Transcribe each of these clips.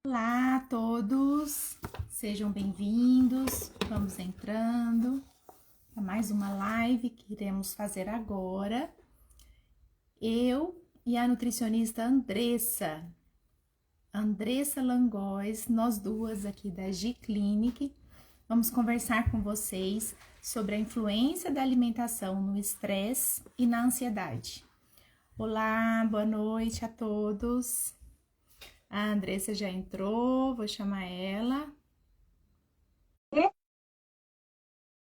Olá a todos, sejam bem-vindos. Vamos entrando para mais uma live que iremos fazer agora. Eu e a nutricionista Andressa Langóis, nós duas aqui da G-Clinic, vamos conversar com vocês sobre a influência da alimentação no estresse e na ansiedade. Olá, boa noite a todos. A Andressa já entrou, vou chamar ela.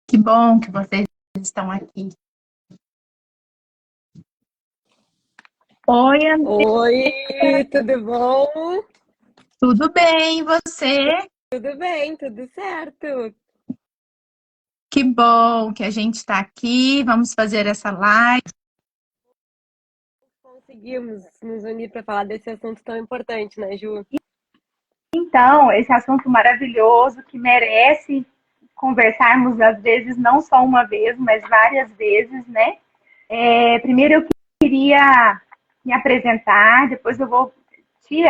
Que bom que vocês estão aqui. Oi, Andressa. Oi, tudo bom? Tudo bem, e você? Tudo bem, tudo certo. Que bom que a gente está aqui, vamos fazer essa live. Conseguimos nos unir para falar desse assunto tão importante, né, Ju? Então, esse assunto maravilhoso que merece conversarmos, às vezes, não só uma vez, mas várias vezes, né? Primeiro eu queria me apresentar, depois eu vou te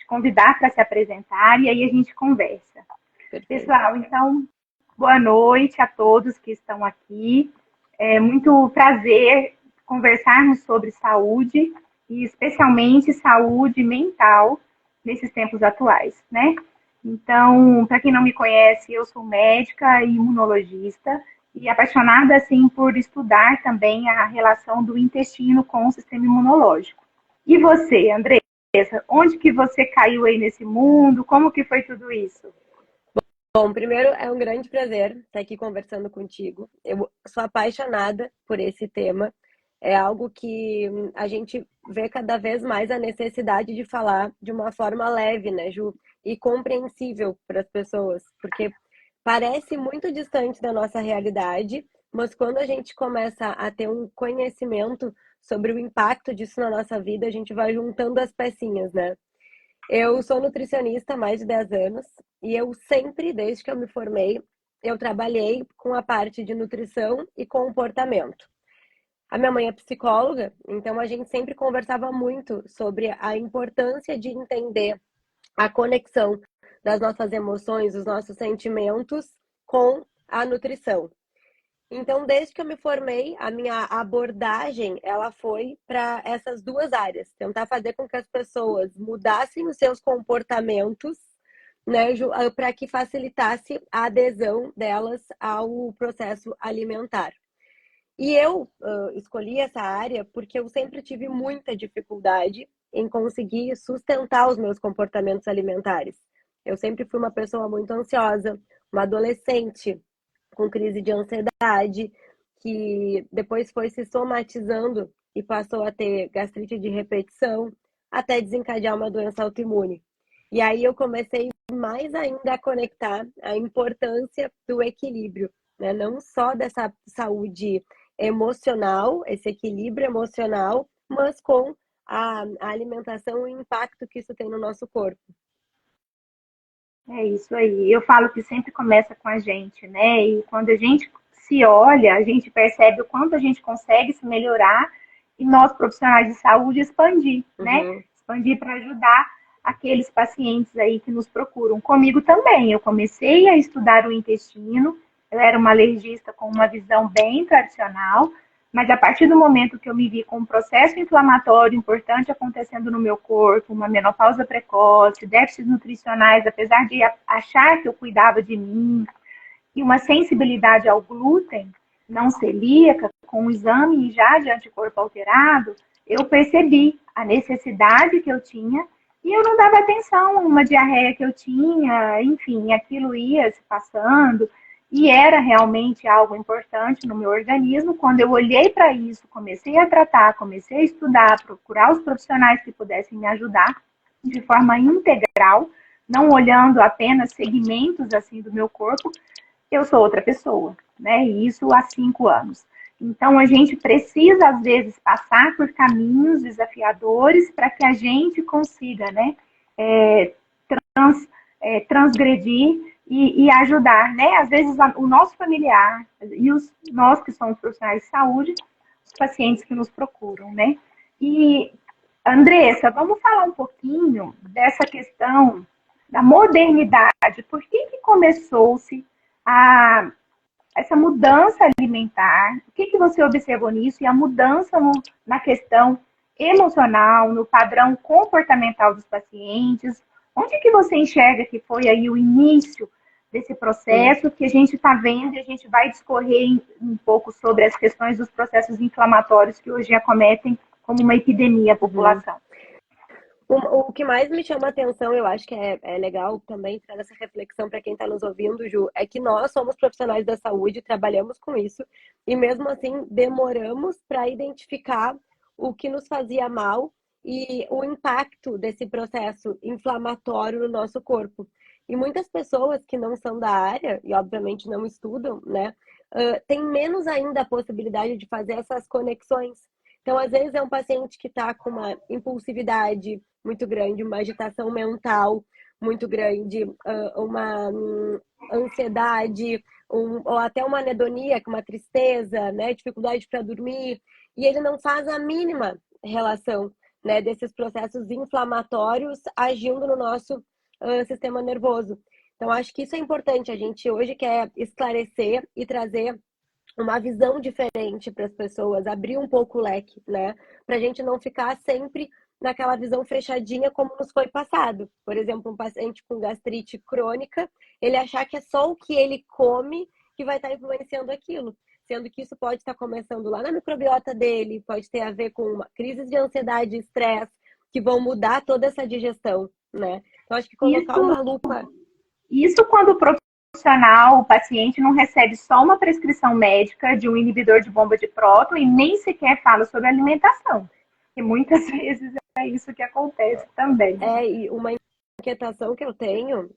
convidar para se apresentar e aí a gente conversa. Perfeito. Pessoal, então, boa noite a todos que estão aqui. É muito prazer conversarmos sobre saúde e especialmente saúde mental nesses tempos atuais, né? Então, para quem não me conhece, eu sou médica e imunologista e apaixonada assim por estudar também a relação do intestino com o sistema imunológico. E você, Andressa, onde que você caiu aí nesse mundo? Como que foi tudo isso? Bom, primeiro é um grande prazer estar aqui conversando contigo. Eu sou apaixonada por esse tema. É algo que a gente vê cada vez mais a necessidade de falar de uma forma leve, né, Ju? E compreensível para as pessoas, porque parece muito distante da nossa realidade, mas quando a gente começa a ter um conhecimento sobre o impacto disso na nossa vida, a gente vai juntando as pecinhas, né? Eu sou nutricionista há mais de 10 anos e eu sempre, desde que eu me formei, eu trabalhei com a parte de nutrição e comportamento. A minha mãe é psicóloga, então a gente sempre conversava muito sobre a importância de entender a conexão das nossas emoções, dos nossos sentimentos com a nutrição. Então, desde que eu me formei, a minha abordagem, ela foi para essas duas áreas, tentar fazer com que as pessoas mudassem os seus comportamentos, né, para que facilitasse a adesão delas ao processo alimentar. E eu escolhi essa área porque eu sempre tive muita dificuldade em conseguir sustentar os meus comportamentos alimentares. Eu sempre fui uma pessoa muito ansiosa, uma adolescente com crise de ansiedade, que depois foi se somatizando e passou a ter gastrite de repetição, até desencadear uma doença autoimune. E aí eu comecei mais ainda a conectar a importância do equilíbrio, né? Não só dessa saúde emocional, esse equilíbrio emocional, mas com a alimentação e o impacto que isso tem no nosso corpo. É isso aí. Eu falo que sempre começa com a gente, né? E quando a gente se olha, a gente percebe o quanto a gente consegue se melhorar e nós, profissionais de saúde, expandir, né? Expandir para ajudar aqueles pacientes aí que nos procuram. Comigo também. Eu comecei a estudar o intestino, eu era uma alergista com uma visão bem tradicional, mas a partir do momento que eu me vi com um processo inflamatório importante acontecendo no meu corpo, uma menopausa precoce, déficits nutricionais, apesar de achar que eu cuidava de mim, e uma sensibilidade ao glúten, não celíaca, com um exame já de anticorpo alterado, eu percebi a necessidade que eu tinha e eu não dava atenção a uma diarreia que eu tinha, enfim, aquilo ia se passando e era realmente algo importante no meu organismo. Quando eu olhei para isso, comecei a tratar, comecei a estudar, procurar os profissionais que pudessem me ajudar de forma integral, não olhando apenas segmentos assim do meu corpo, eu sou outra pessoa, né? E isso há 5 anos. Então, a gente precisa, às vezes, passar por caminhos desafiadores para que a gente consiga, né, é, transgredir e ajudar, né? Às vezes, o nosso familiar e nós que somos profissionais de saúde, os pacientes que nos procuram, né? E Andressa, vamos falar um pouquinho dessa questão da modernidade. Por que começou-se a essa mudança alimentar? O que você observou nisso? E a mudança na questão emocional, no padrão comportamental dos pacientes? Onde que você enxerga que foi aí o início desse processo que a gente está vendo e a gente vai discorrer um pouco sobre as questões dos processos inflamatórios que hoje acometem como uma epidemia a população? O que mais me chama a atenção, eu acho que é legal também trazer essa reflexão para quem está nos ouvindo, Ju, é que nós somos profissionais da saúde, trabalhamos com isso, e mesmo assim demoramos para identificar o que nos fazia mal e o impacto desse processo inflamatório no nosso corpo. E muitas pessoas que não são da área, e obviamente não estudam, né, têm menos ainda a possibilidade de fazer essas conexões. Então, às vezes, é um paciente que está com uma impulsividade muito grande, uma agitação mental muito grande, uma ansiedade, ou até uma anedonia, uma tristeza, né, dificuldade para dormir, e ele não faz a mínima relação, né, desses processos inflamatórios agindo no nosso sistema nervoso. Então, acho que isso é importante. A gente hoje quer esclarecer e trazer uma visão diferente para as pessoas, abrir um pouco o leque, né? Para a gente não ficar sempre naquela visão fechadinha como nos foi passado. Por exemplo, um paciente com gastrite crônica, ele achar que é só o que ele come que vai estar influenciando aquilo, sendo que isso pode estar começando lá na microbiota dele, pode ter a ver com uma crise de ansiedade e estresse, que vão mudar toda essa digestão, né? Então, acho que colocar uma lupa... Isso quando o profissional, o paciente, não recebe só uma prescrição médica de um inibidor de bomba de próton e nem sequer fala sobre alimentação. E muitas vezes é isso que acontece também. E uma inquietação que eu tenho,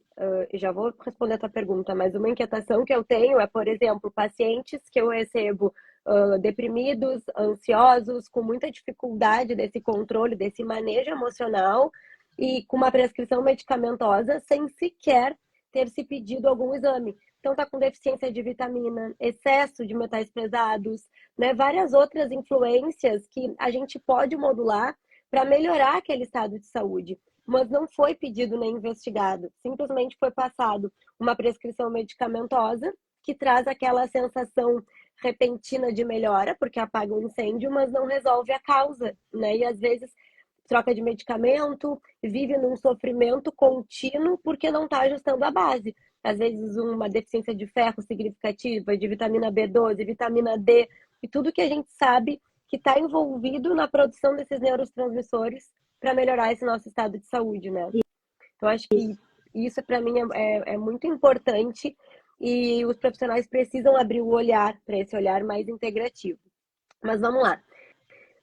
já vou responder a tua pergunta, mas uma inquietação que eu tenho é, por exemplo, pacientes que eu recebo deprimidos, ansiosos, com muita dificuldade desse controle, desse manejo emocional e com uma prescrição medicamentosa sem sequer ter se pedido algum exame. Então, está com deficiência de vitamina, excesso de metais pesados, né? Várias outras influências que a gente pode modular para melhorar aquele estado de saúde. Mas não foi pedido nem investigado. Simplesmente foi passado uma prescrição medicamentosa que traz aquela sensação repentina de melhora, porque apaga um incêndio, mas não resolve a causa, né? E às vezes troca de medicamento, vive num sofrimento contínuo porque não está ajustando a base. Às vezes uma deficiência de ferro significativa, de vitamina B12, vitamina D, e tudo que a gente sabe que está envolvido na produção desses neurotransmissores para melhorar esse nosso estado de saúde, né? Então, acho que isso, para mim, é muito importante e os profissionais precisam abrir o olhar para esse olhar mais integrativo. Mas vamos lá.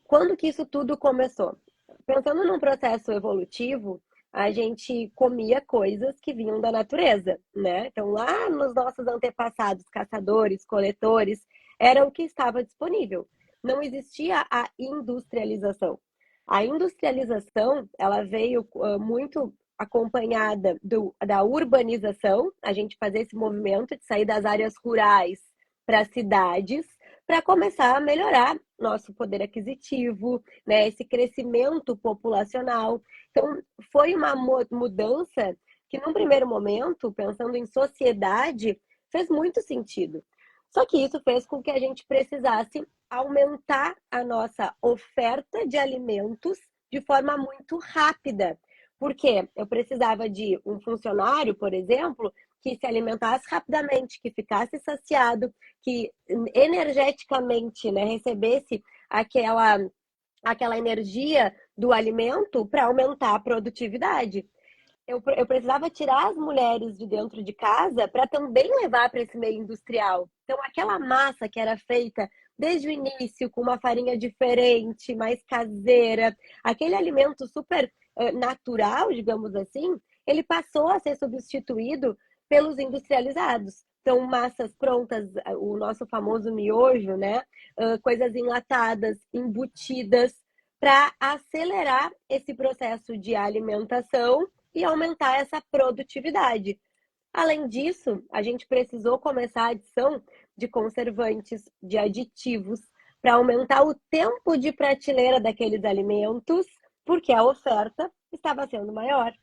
Quando que isso tudo começou? Pensando num processo evolutivo, a gente comia coisas que vinham da natureza, né? Então, lá nos nossos antepassados, caçadores, coletores, era o que estava disponível. Não existia a industrialização. A industrialização, ela veio muito acompanhada da urbanização, a gente fazer esse movimento de sair das áreas rurais para as cidades, para começar a melhorar nosso poder aquisitivo, né, esse crescimento populacional. Então, foi uma mudança que, num primeiro momento, pensando em sociedade, fez muito sentido. Só que isso fez com que a gente precisasse aumentar a nossa oferta de alimentos de forma muito rápida. Por quê? Eu precisava de um funcionário, por exemplo, que se alimentasse rapidamente, que ficasse saciado, que energeticamente, né, recebesse aquela energia do alimento para aumentar a produtividade. Eu precisava tirar as mulheres de dentro de casa para também levar para esse meio industrial. Então, aquela massa que era feita desde o início, com uma farinha diferente, mais caseira, aquele alimento super natural, digamos assim, ele passou a ser substituído pelos industrializados. Então, massas prontas, o nosso famoso miojo, né? Coisas enlatadas, embutidas, para acelerar esse processo de alimentação e aumentar essa produtividade. Além disso, a gente precisou começar a adição de conservantes, de aditivos, para aumentar o tempo de prateleira daqueles alimentos porque a oferta estava sendo maior.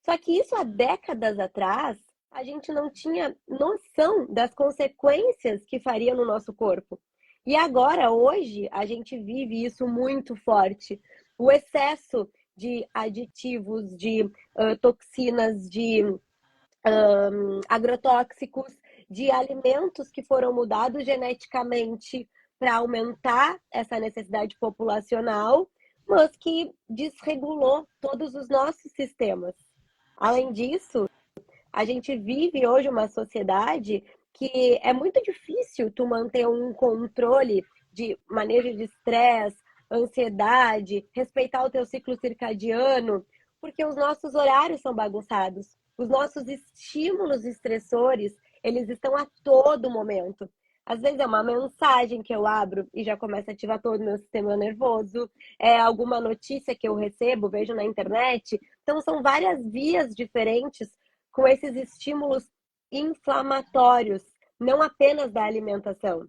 Só que isso há décadas atrás, a gente não tinha noção das consequências que faria no nosso corpo. E agora, hoje, a gente vive isso muito forte. O excesso de aditivos, de toxinas, de agrotóxicos, de alimentos que foram mudados geneticamente para aumentar essa necessidade populacional, mas que desregulou todos os nossos sistemas. Além disso, a gente vive hoje uma sociedade que é muito difícil tu manter um controle de manejo de estresse, ansiedade, respeitar o teu ciclo circadiano, porque os nossos horários são bagunçados. Os nossos estímulos estressores, eles estão a todo momento. Às vezes é uma mensagem que eu abro e já começa a ativar todo o meu sistema nervoso. É alguma notícia que eu recebo, vejo na internet. Então, são várias vias diferentes com esses estímulos inflamatórios, não apenas da alimentação.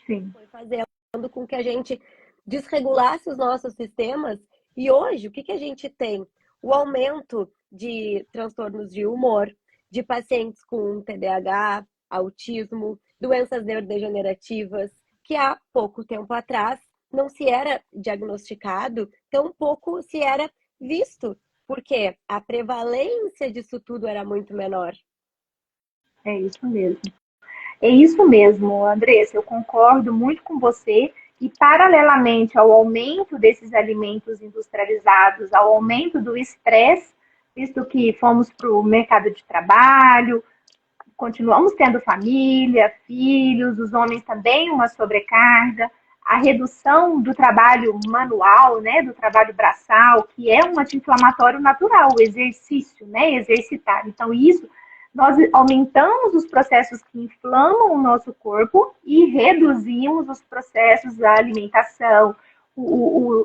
Sim. Foi fazendo com que a gente desregulasse os nossos sistemas. E hoje, o que a gente tem? O aumento de transtornos de humor, de pacientes com TDAH, autismo, doenças neurodegenerativas, que há pouco tempo atrás não se era diagnosticado, tão pouco se era visto, porque a prevalência disso tudo era muito menor. É isso mesmo. É isso mesmo, Andressa, eu concordo muito com você. E, paralelamente ao aumento desses alimentos industrializados, ao aumento do estresse, visto que fomos para o mercado de trabalho, continuamos tendo família, filhos, os homens também uma sobrecarga, a redução do trabalho manual, né, do trabalho braçal, que é um anti-inflamatório natural, o exercício, né, exercitar. Então, isso, nós aumentamos os processos que inflamam o nosso corpo e reduzimos os processos da alimentação,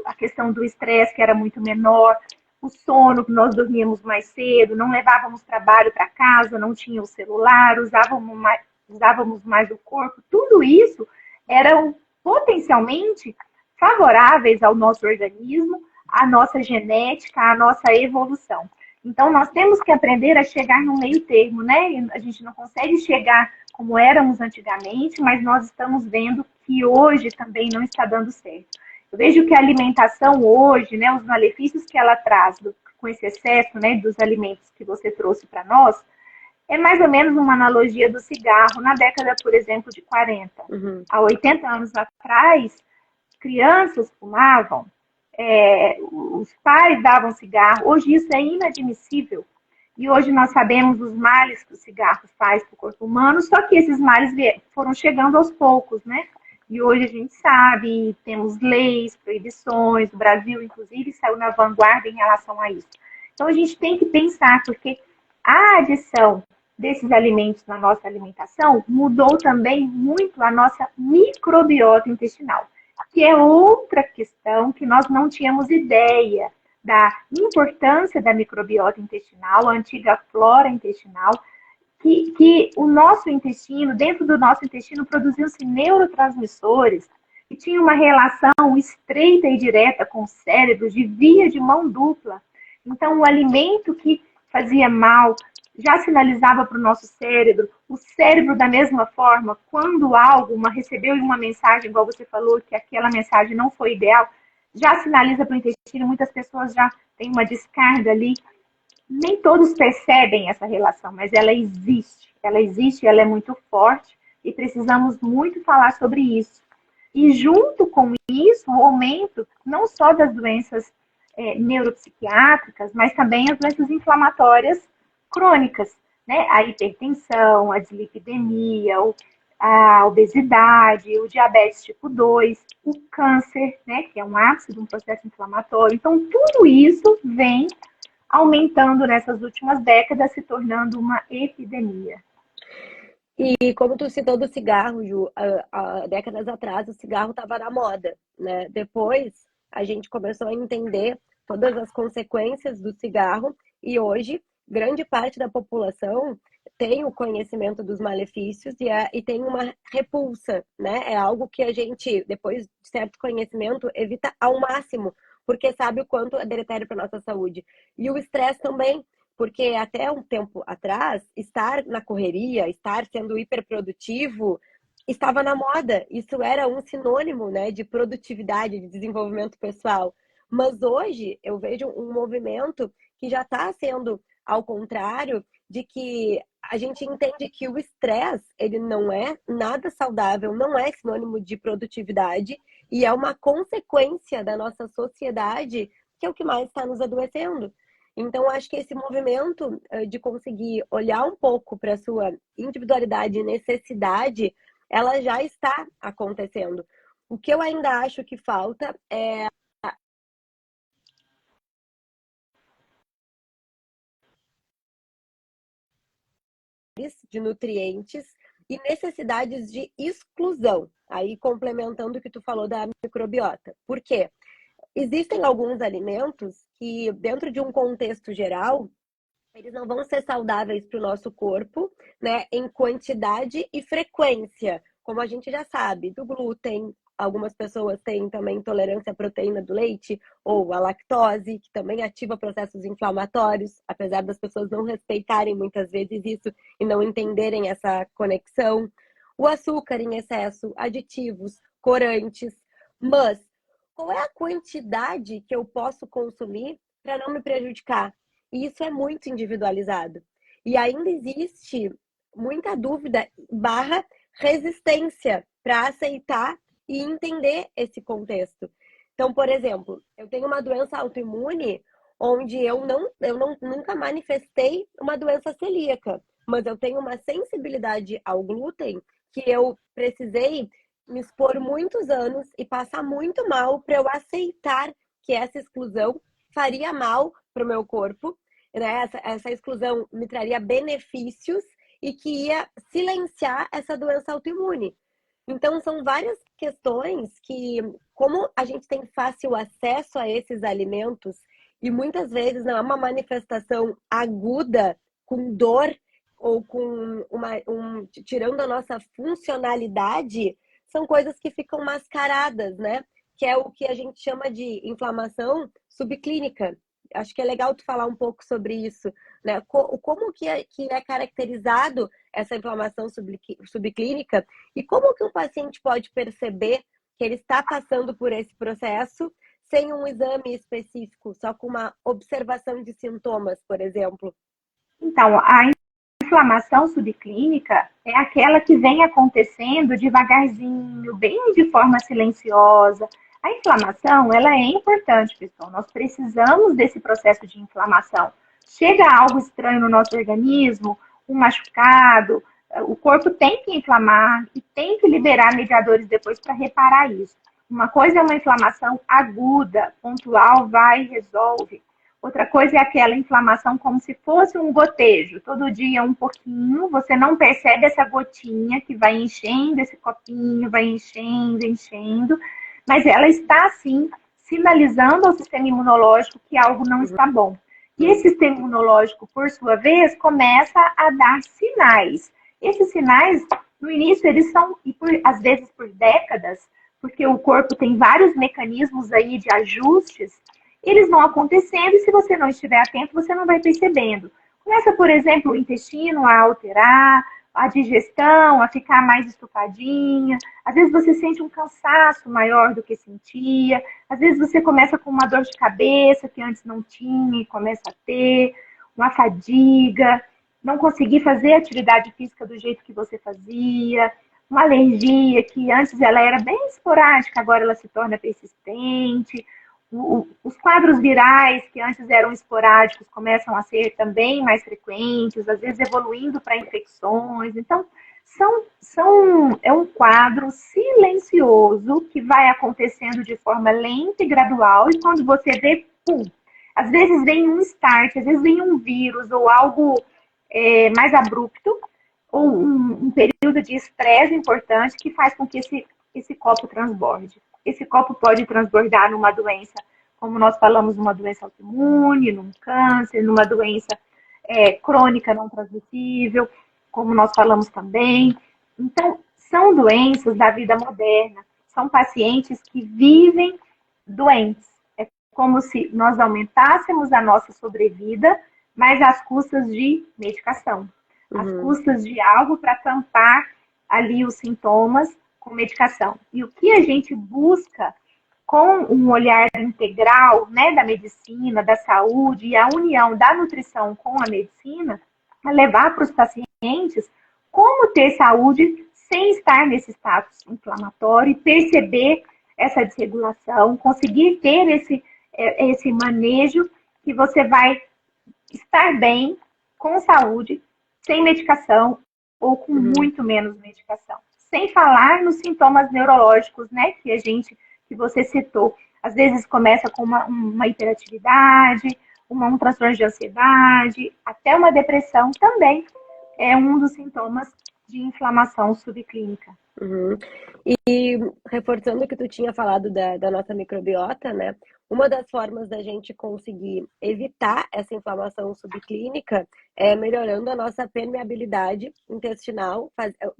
a questão do estresse, que era muito menor, o sono, nós dormíamos mais cedo, não levávamos trabalho para casa, não tinha o celular, usávamos mais o corpo. Tudo isso eram potencialmente favoráveis ao nosso organismo, à nossa genética, à nossa evolução. Então, nós temos que aprender a chegar no meio termo, né? A gente não consegue chegar como éramos antigamente, mas nós estamos vendo que hoje também não está dando certo. Eu vejo que a alimentação hoje, né, os malefícios que ela traz com esse excesso, né, dos alimentos que você trouxe para nós, é mais ou menos uma analogia do cigarro na década, por exemplo, de 40. Há 80 anos atrás, crianças fumavam, os pais davam cigarro. Hoje isso é inadmissível. E hoje nós sabemos os males que o cigarro faz para o corpo humano, só que esses males foram chegando aos poucos, né? E hoje a gente sabe, temos leis, proibições, o Brasil, inclusive, saiu na vanguarda em relação a isso. Então a gente tem que pensar, porque a adição desses alimentos na nossa alimentação mudou também muito a nossa microbiota intestinal, que é outra questão que nós não tínhamos ideia da importância da microbiota intestinal, a antiga flora intestinal, que o nosso intestino, dentro do nosso intestino, produziam-se neurotransmissores que tinham uma relação estreita e direta com o cérebro, de via de mão dupla. Então, o alimento que fazia mal já sinalizava para o nosso cérebro. O cérebro, da mesma forma, quando recebeu uma mensagem, igual você falou, que aquela mensagem não foi ideal, já sinaliza para o intestino. Muitas pessoas já têm uma descarga ali. Nem todos percebem essa relação, mas ela existe. Ela existe, ela é muito forte e precisamos muito falar sobre isso. E junto com isso, o aumento não só das doenças neuropsiquiátricas, mas também as doenças inflamatórias crônicas, né? A hipertensão, a dislipidemia, a obesidade, o diabetes tipo 2, o câncer, né? Que é um ápice de um processo inflamatório. Então, tudo isso vem aumentando nessas últimas décadas, se tornando uma epidemia. E como tu citou do cigarro, Ju, há décadas atrás o cigarro estava na moda, né? Depois a gente começou a entender todas as consequências do cigarro e hoje grande parte da população tem o conhecimento dos malefícios e tem uma repulsa, né? É algo que a gente, depois de certo conhecimento, evita ao máximo, porque sabe o quanto é deletério para nossa saúde. E o estresse também, porque até um tempo atrás, estar na correria, estar sendo hiperprodutivo, estava na moda. Isso era um sinônimo, né, de produtividade, de desenvolvimento pessoal. Mas hoje eu vejo um movimento que já está sendo ao contrário, de que a gente entende que o estresse, ele não é nada saudável, não é sinônimo de produtividade e é uma consequência da nossa sociedade, que é o que mais está nos adoecendo. Então, acho que esse movimento de conseguir olhar um pouco para a sua individualidade e necessidade, ela já está acontecendo. O que eu ainda acho que falta é de nutrientes e necessidades de exclusão. Aí, complementando o que tu falou da microbiota. Por quê? Existem alguns alimentos que, dentro de um contexto geral, eles não vão ser saudáveis para o nosso corpo, né, em quantidade e frequência, como a gente já sabe, do glúten. Algumas pessoas têm também intolerância à proteína do leite ou à lactose, que também ativa processos inflamatórios, apesar das pessoas não respeitarem muitas vezes isso e não entenderem essa conexão. O açúcar em excesso, aditivos, corantes. Mas qual é a quantidade que eu posso consumir para não me prejudicar? E isso é muito individualizado. E ainda existe muita dúvida barra resistência para aceitar e entender esse contexto. Então, por exemplo, eu tenho uma doença autoimune onde eu nunca manifestei uma doença celíaca, mas eu tenho uma sensibilidade ao glúten que eu precisei me expor muitos anos e passar muito mal para eu aceitar que essa exclusão faria mal para o meu corpo, né? Essa exclusão me traria benefícios e que ia silenciar essa doença autoimune. Então, são várias questões que, como a gente tem fácil acesso a esses alimentos e muitas vezes não é uma manifestação aguda, com dor ou com tirando a nossa funcionalidade, são coisas que ficam mascaradas, né? Que é o que a gente chama de inflamação subclínica. Acho que é legal tu falar um pouco sobre isso, né? Como que é caracterizado essa inflamação subclínica e como que um paciente pode perceber que ele está passando por esse processo sem um exame específico, só com uma observação de sintomas, por exemplo? Então, a inflamação subclínica é aquela que vem acontecendo devagarzinho, bem de forma silenciosa. A inflamação, ela é importante, pessoal. Nós precisamos desse processo de inflamação. Chega algo estranho no nosso organismo, um machucado, o corpo tem que inflamar e tem que liberar mediadores depois para reparar isso. Uma coisa é uma inflamação aguda, pontual, vai e resolve. Outra coisa é aquela inflamação como se fosse um gotejo. Todo dia um pouquinho, você não percebe essa gotinha que vai enchendo esse copinho, vai enchendo, enchendo. Mas ela está, sim, sinalizando ao sistema imunológico que algo não está bom. E esse sistema imunológico, por sua vez, começa a dar sinais. Esses sinais, no início, eles são, e às vezes por décadas, porque o corpo tem vários mecanismos aí de ajustes, eles vão acontecendo e se você não estiver atento, você não vai percebendo. Começa, por exemplo, o intestino a alterar, a digestão a ficar mais estufadinha. Às vezes você sente um cansaço maior do que sentia. Às vezes você começa com uma dor de cabeça que antes não tinha e começa a ter, uma fadiga, não conseguir fazer a atividade física do jeito que você fazia, uma alergia que antes ela era bem esporádica, agora ela se torna persistente. Os quadros virais, que antes eram esporádicos, começam a ser também mais frequentes, às vezes evoluindo para infecções. Então, é um quadro silencioso que vai acontecendo de forma lenta e gradual, e quando você vê, pum, às vezes vem um start, às vezes vem um vírus ou algo mais abrupto, ou um período de estresse importante que faz com que esse copo transborde. Esse copo pode transbordar numa doença, como nós falamos, numa doença autoimune, num câncer, numa doença crônica não transmissível, como nós falamos também. Então, são doenças da vida moderna, são pacientes que vivem doentes. É como se nós aumentássemos a nossa sobrevida, mas às custas de medicação, às custas de algo para tampar ali os sintomas com medicação. E o que a gente busca com um olhar integral, né, da medicina, da saúde e a união da nutrição com a medicina, é levar para os pacientes como ter saúde sem estar nesse status inflamatório e perceber essa desregulação, conseguir ter esse manejo que você vai estar bem, com saúde, sem medicação ou com muito menos medicação. Sem falar nos sintomas neurológicos, né, que você citou. Às vezes começa com uma hiperatividade, um transtorno de ansiedade, até uma depressão também é um dos sintomas de inflamação subclínica. E reforçando o que tu tinha falado da nossa microbiota, né? Uma das formas da gente conseguir evitar essa inflamação subclínica é melhorando a nossa permeabilidade intestinal,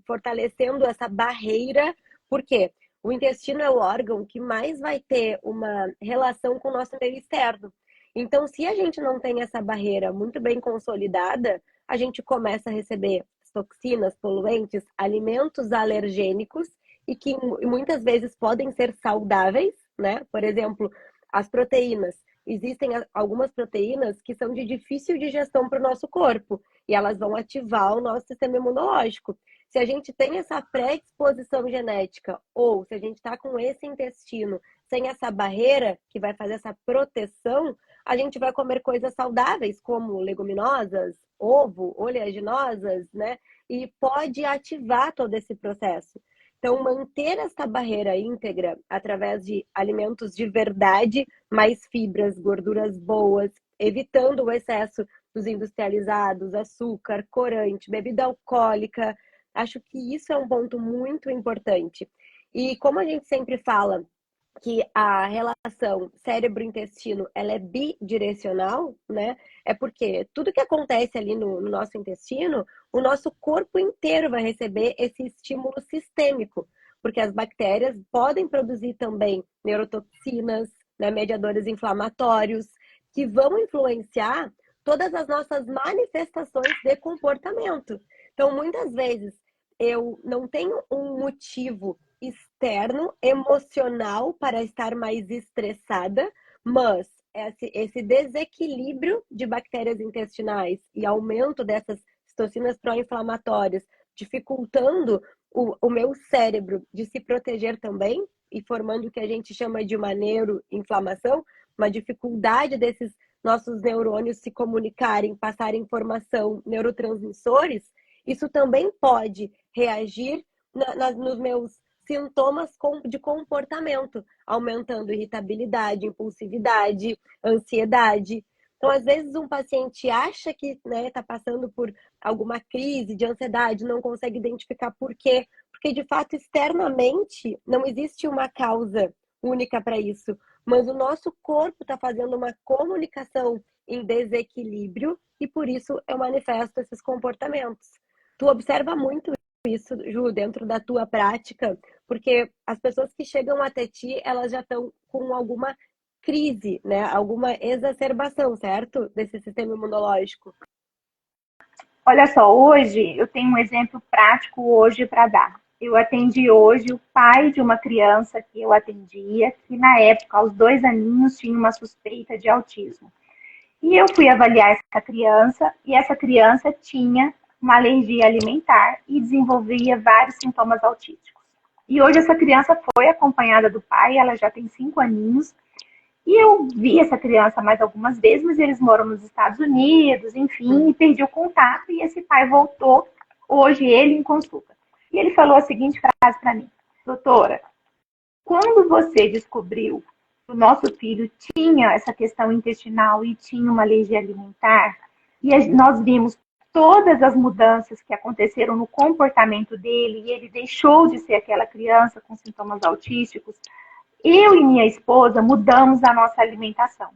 fortalecendo essa barreira. Por quê? O intestino é o órgão que mais vai ter uma relação com o nosso meio externo. Então, se a gente não tem essa barreira muito bem consolidada, a gente começa a receber toxinas, poluentes, alimentos alergênicos e que muitas vezes podem ser saudáveis, né? Por exemplo, as proteínas. Existem algumas proteínas que são de difícil digestão para o nosso corpo e elas vão ativar o nosso sistema imunológico. Se a gente tem essa predisposição genética ou se a gente está com esse intestino sem essa barreira que vai fazer essa proteção, a gente vai comer coisas saudáveis como leguminosas, ovo, oleaginosas, né? E pode ativar todo esse processo. Então, manter essa barreira íntegra através de alimentos de verdade, mais fibras, gorduras boas, evitando o excesso dos industrializados, açúcar, corante, bebida alcoólica. Acho que isso é um ponto muito importante. E como a gente sempre fala que a relação cérebro-intestino ela é bidirecional, né? É porque tudo que acontece ali no nosso intestino, o nosso corpo inteiro vai receber esse estímulo sistêmico, porque as bactérias podem produzir também neurotoxinas, né, mediadores inflamatórios, que vão influenciar todas as nossas manifestações de comportamento. Então, muitas vezes, eu não tenho um motivo externo, emocional, para estar mais estressada, mas esse desequilíbrio de bactérias intestinais e aumento dessas citocinas pró-inflamatórias, dificultando o meu cérebro de se proteger também e formando o que a gente chama de uma neuroinflamação, uma dificuldade desses nossos neurônios se comunicarem, passarem informação, neurotransmissores, isso também pode reagir nos meus sintomas de comportamento, aumentando irritabilidade, impulsividade, ansiedade. Então, às vezes, um paciente acha que está passando por alguma crise de ansiedade, não consegue identificar por quê, porque, de fato, externamente, não existe uma causa única para isso, mas o nosso corpo está fazendo uma comunicação em desequilíbrio e, por isso, eu manifesto esses comportamentos. Tu observa muito isso, Ju, dentro da tua prática, porque as pessoas que chegam até ti, elas já estão com alguma crise, né? Alguma exacerbação, certo? Desse sistema imunológico. Olha só, hoje eu tenho um exemplo prático hoje para dar. Eu atendi hoje o pai de uma criança que eu atendia, que na época, aos 2 aninhos, tinha uma suspeita de autismo. E eu fui avaliar essa criança, e essa criança tinha uma alergia alimentar e desenvolvia vários sintomas autísticos. E hoje essa criança foi acompanhada do pai, ela já tem 5 aninhos, e eu vi essa criança mais algumas vezes, mas eles moram nos Estados Unidos, enfim, e perdi o contato, e esse pai voltou, hoje ele em consulta. E ele falou a seguinte frase para mim: doutora, quando você descobriu que o nosso filho tinha essa questão intestinal e tinha uma alergia alimentar, e nós vimos todas as mudanças que aconteceram no comportamento dele, e ele deixou de ser aquela criança com sintomas autísticos, eu e minha esposa mudamos a nossa alimentação.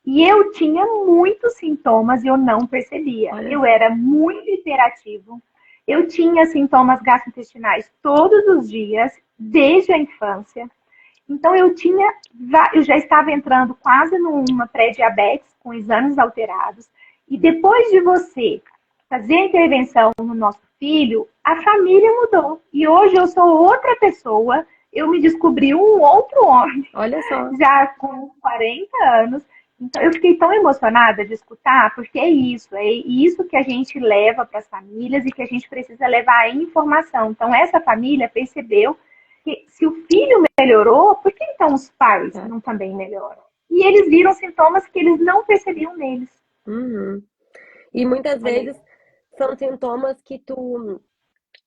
E eu tinha muitos sintomas e eu não percebia. Eu era muito hiperativo, eu tinha sintomas gastrointestinais todos os dias, desde a infância, Então eu já estava entrando quase numa pré-diabetes, com exames alterados, e depois de você fazer a intervenção no nosso filho, a família mudou. E hoje eu sou outra pessoa, eu me descobri um outro homem, Olha só. já com 40 anos. Então, eu fiquei tão emocionada de escutar, porque é isso que a gente leva para as famílias e que a gente precisa levar a informação. Então, essa família percebeu que se o filho melhorou, por que então os pais não também melhoram? E eles viram sintomas que eles não percebiam neles. Uhum. E muitas vezes são sintomas que tu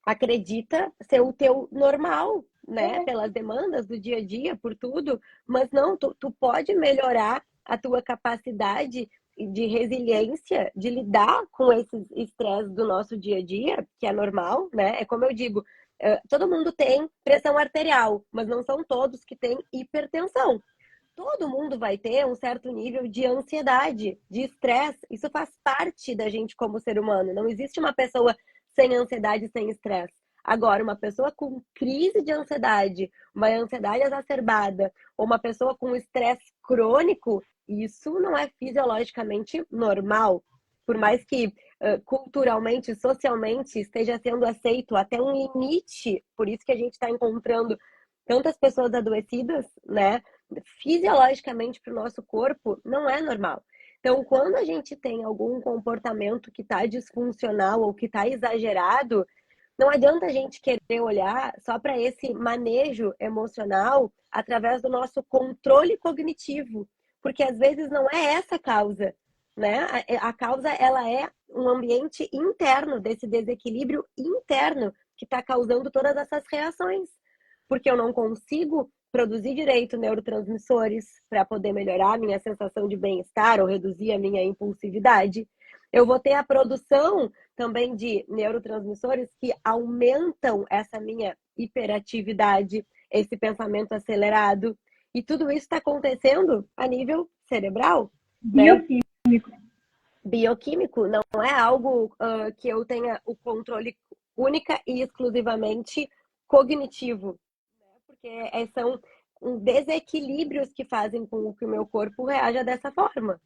acredita ser o teu normal, né? Pelas demandas do dia a dia, por tudo, mas não, tu pode melhorar a tua capacidade de resiliência, de lidar com esses estresses do nosso dia a dia, que é normal, né? É como eu digo, todo mundo tem pressão arterial, mas não são todos que têm hipertensão. Todo mundo vai ter um certo nível de ansiedade, de estresse. Isso faz parte da gente como ser humano. Não existe uma pessoa sem ansiedade, sem estresse. Agora, uma pessoa com crise de ansiedade, uma ansiedade exacerbada, ou uma pessoa com estresse crônico, isso não é fisiologicamente normal. Por mais que culturalmente, socialmente esteja sendo aceito até um limite, por isso que a gente está encontrando tantas pessoas adoecidas, né? Fisiologicamente para o nosso corpo, não é normal. Então, quando a gente tem algum comportamento que está disfuncional ou que está exagerado, não adianta a gente querer olhar só para esse manejo emocional através do nosso controle cognitivo, porque às vezes não é essa a causa, né? A causa, ela é um ambiente interno, desse desequilíbrio interno que está causando todas essas reações, porque eu não consigo produzir direito neurotransmissores para poder melhorar a minha sensação de bem-estar ou reduzir a minha impulsividade. Eu vou ter a produção também de neurotransmissores que aumentam essa minha hiperatividade, esse pensamento acelerado. E tudo isso está acontecendo a nível cerebral. Bioquímico. Né? Bioquímico, não é algo que eu tenha o controle única e exclusivamente cognitivo. Porque são desequilíbrios que fazem com que o meu corpo reaja dessa forma.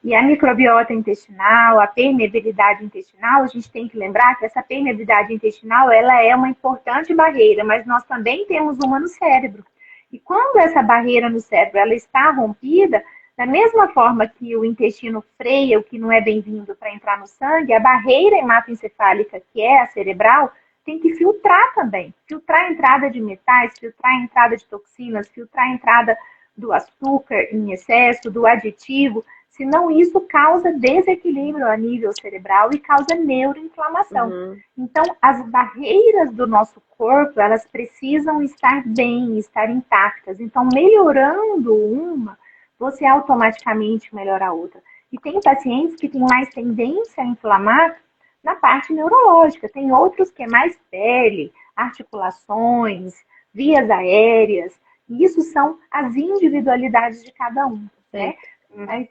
E a microbiota intestinal, a permeabilidade intestinal, a gente tem que lembrar que essa permeabilidade intestinal, ela é uma importante barreira, mas nós também temos uma no cérebro. E quando essa barreira no cérebro ela está rompida, da mesma forma que o intestino freia o que não é bem-vindo para entrar no sangue, a barreira hematoencefálica, que é a cerebral, tem que filtrar também. Filtrar a entrada de metais, filtrar a entrada de toxinas, filtrar a entrada do açúcar em excesso, do aditivo, senão isso causa desequilíbrio a nível cerebral e causa neuroinflamação. Uhum. Então, as barreiras do nosso corpo, elas precisam estar bem, estar intactas. Então, melhorando uma, você automaticamente melhora a outra. E tem pacientes que têm mais tendência a inflamar na parte neurológica. Tem outros que é mais pele, articulações, vias aéreas. E isso são as individualidades de cada um, né? Mas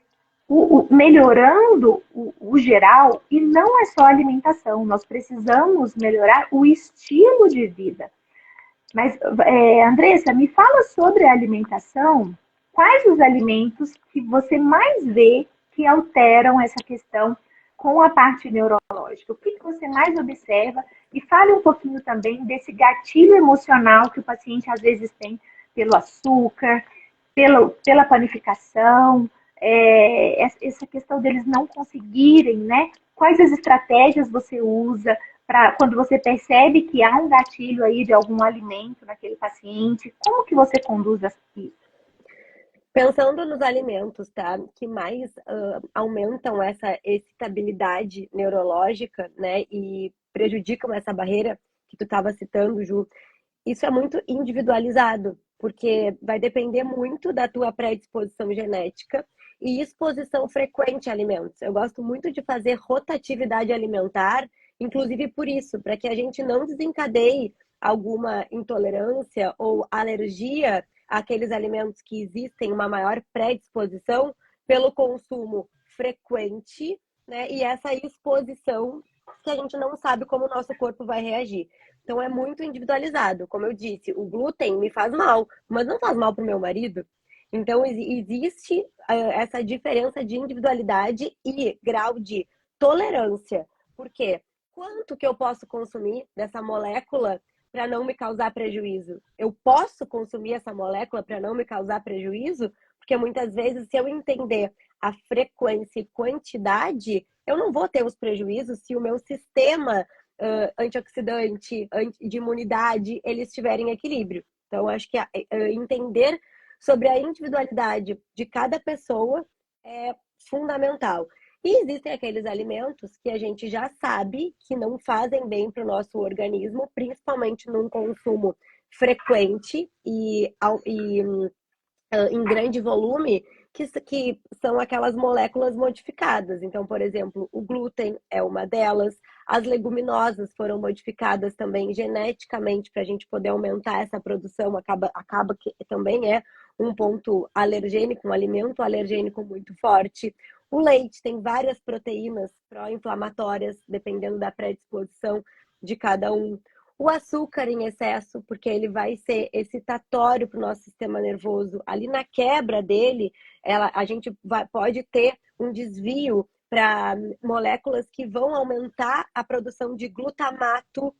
melhorando o geral, e não é só a alimentação, nós precisamos melhorar o estilo de vida. Mas, Andressa, me fala sobre a alimentação. Quais os alimentos que você mais vê que alteram essa questão com a parte neurológica? O que você mais observa? E fale um pouquinho também desse gatilho emocional que o paciente às vezes tem pelo açúcar, pela panificação, essa questão deles não conseguirem, né? Quais as estratégias você usa para quando você percebe que há um gatilho aí de algum alimento naquele paciente? Como que você conduz isso? Pensando nos alimentos, tá? Que mais aumentam essa excitabilidade neurológica, né? E prejudicam essa barreira que tu estava citando, Ju. Isso é muito individualizado, porque vai depender muito da tua predisposição genética e exposição frequente a alimentos. Eu gosto muito de fazer rotatividade alimentar, inclusive por isso, para que a gente não desencadeie alguma intolerância ou alergia àqueles alimentos que existem uma maior predisposição pelo consumo frequente, né? E essa exposição que a gente não sabe como o nosso corpo vai reagir. Então é muito individualizado. Como eu disse, o glúten me faz mal, mas não faz mal para o meu marido. Então existe essa diferença de individualidade e grau de tolerância. Por quê? Quanto que eu posso consumir dessa molécula para não me causar prejuízo? Eu posso consumir essa molécula para não me causar prejuízo? Porque muitas vezes, se eu entender a frequência e quantidade, eu não vou ter os prejuízos se o meu sistema antioxidante, de imunidade, eles estiverem em equilíbrio. Então, acho que entender sobre a individualidade de cada pessoa é fundamental. E existem aqueles alimentos que a gente já sabe que não fazem bem para o nosso organismo, principalmente num consumo frequente e em grande volume, que são aquelas moléculas modificadas. Então, por exemplo, o glúten é uma delas, as leguminosas foram modificadas também geneticamente para a gente poder aumentar essa produção, acaba que também é um ponto alergênico, um alimento alergênico muito forte. O leite tem várias proteínas pró-inflamatórias, dependendo da predisposição de cada um. O açúcar em excesso, porque ele vai ser excitatório para o nosso sistema nervoso. Ali na quebra dele, a gente pode ter um desvio para moléculas que vão aumentar a produção de glutamato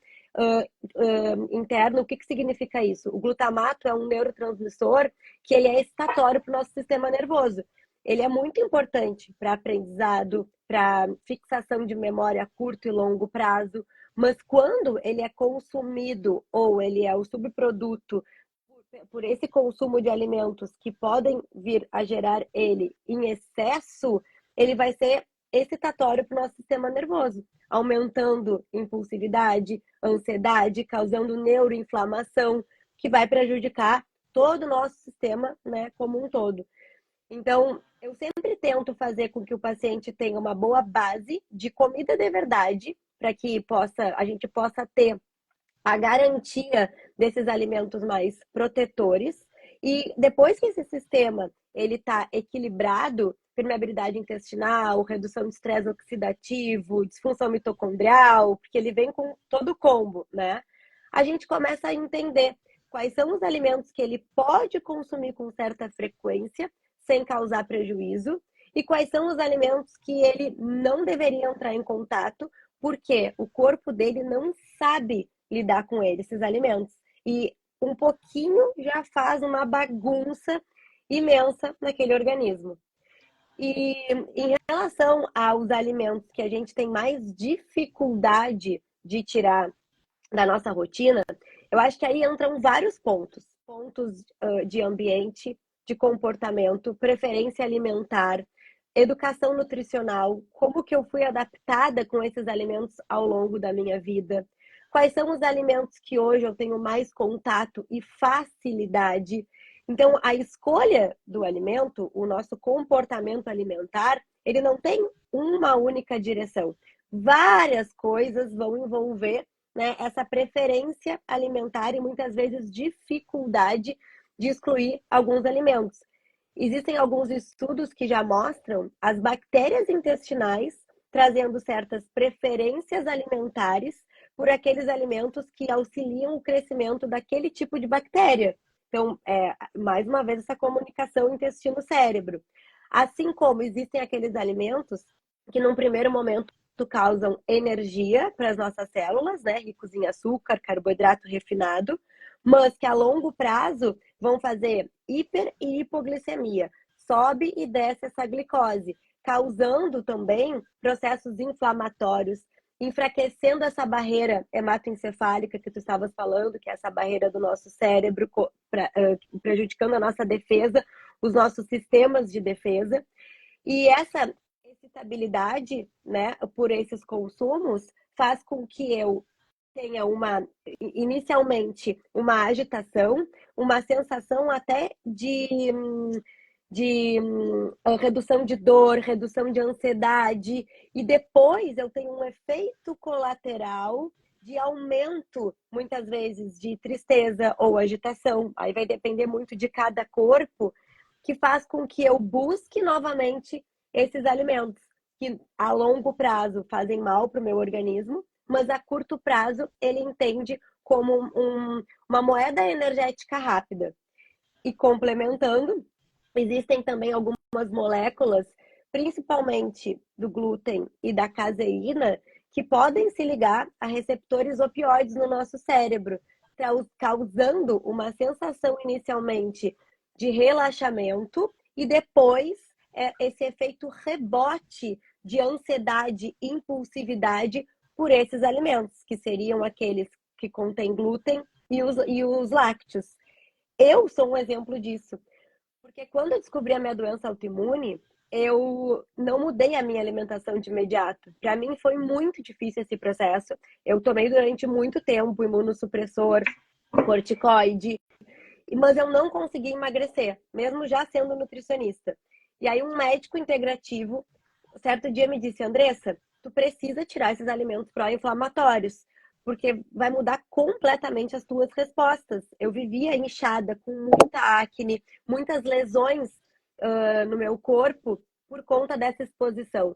interno. O que significa isso? O glutamato é um neurotransmissor que ele é excitatório para o nosso sistema nervoso. Ele é muito importante para aprendizado, para fixação de memória a curto e longo prazo, mas quando ele é consumido ou ele é o subproduto por esse consumo de alimentos que podem vir a gerar ele em excesso, ele vai ser excitatório para o nosso sistema nervoso, aumentando impulsividade, ansiedade, causando neuroinflamação, que vai prejudicar todo o nosso sistema, né, como um todo. Então, eu sempre tento fazer com que o paciente tenha uma boa base de comida de verdade, para que a gente possa ter a garantia desses alimentos mais protetores. E depois que esse sistema ele está equilibrado, permeabilidade intestinal, redução de estresse oxidativo, disfunção mitocondrial, porque ele vem com todo o combo, né? A gente começa a entender quais são os alimentos que ele pode consumir com certa frequência, sem causar prejuízo, e quais são os alimentos que ele não deveria entrar em contato, porque o corpo dele não sabe lidar com esses alimentos. E um pouquinho já faz uma bagunça imensa naquele organismo. E em relação aos alimentos que a gente tem mais dificuldade de tirar da nossa rotina, eu acho que aí entram vários pontos. Pontos de ambiente, de comportamento, preferência alimentar, educação nutricional, como que eu fui adaptada com esses alimentos ao longo da minha vida, quais são os alimentos que hoje eu tenho mais contato e facilidade. Então, a escolha do alimento, o nosso comportamento alimentar, ele não tem uma única direção. Várias coisas vão envolver, né, essa preferência alimentar e muitas vezes dificuldade de excluir alguns alimentos. Existem alguns estudos que já mostram as bactérias intestinais trazendo certas preferências alimentares por aqueles alimentos que auxiliam o crescimento daquele tipo de bactéria. Então, mais uma vez, essa comunicação intestino-cérebro. Assim como existem aqueles alimentos que, num primeiro momento, causam energia para as nossas células, né? Ricos em açúcar, carboidrato refinado, mas que a longo prazo vão fazer hiper e hipoglicemia. Sobe e desce essa glicose, causando também processos inflamatórios, enfraquecendo essa barreira hematoencefálica que tu estavas falando, que é essa barreira do nosso cérebro, prejudicando a nossa defesa, os nossos sistemas de defesa. E essa excitabilidade, né, por esses consumos, faz com que eu tenha inicialmente uma agitação, uma sensação até de redução de dor, redução de ansiedade, e depois eu tenho um efeito colateral de aumento, muitas vezes, de tristeza ou agitação. Aí vai depender muito de cada corpo, que faz com que eu busque novamente esses alimentos, que a longo prazo fazem mal para o meu organismo, mas a curto prazo ele entende como uma moeda energética rápida. E complementando, existem também algumas moléculas, principalmente do glúten e da caseína, que podem se ligar a receptores opioides no nosso cérebro, causando uma sensação inicialmente de relaxamento e depois esse efeito rebote de ansiedade e impulsividade por esses alimentos, que seriam aqueles que contêm glúten e os lácteos. Eu sou um exemplo disso, porque quando eu descobri a minha doença autoimune, eu não mudei a minha alimentação de imediato. Para mim foi muito difícil esse processo. Eu tomei durante muito tempo imunossupressor, corticoide, mas eu não consegui emagrecer, mesmo já sendo nutricionista. E aí um médico integrativo, certo dia me disse, Andressa, tu precisa tirar esses alimentos pró-inflamatórios, porque vai mudar completamente as tuas respostas. Eu vivia inchada, com muita acne, muitas lesões no meu corpo por conta dessa exposição.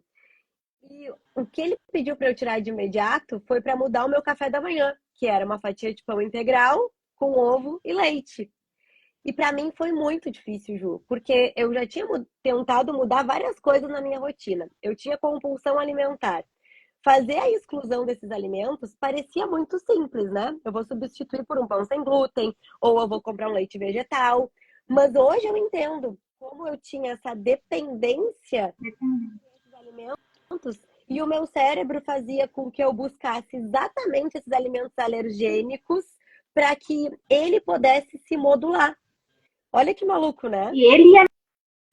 E o que ele pediu para eu tirar de imediato foi para mudar o meu café da manhã, que era uma fatia de pão integral com ovo e leite. E para mim foi muito difícil, Ju, porque eu já tinha tentado mudar várias coisas na minha rotina. Eu tinha compulsão alimentar. Fazer a exclusão desses alimentos parecia muito simples, né? Eu vou substituir por um pão sem glúten, ou eu vou comprar um leite vegetal. Mas hoje eu entendo como eu tinha essa dependência desses alimentos e o meu cérebro fazia com que eu buscasse exatamente esses alimentos alergênicos para que ele pudesse se modular. Olha que maluco, né? E ele é a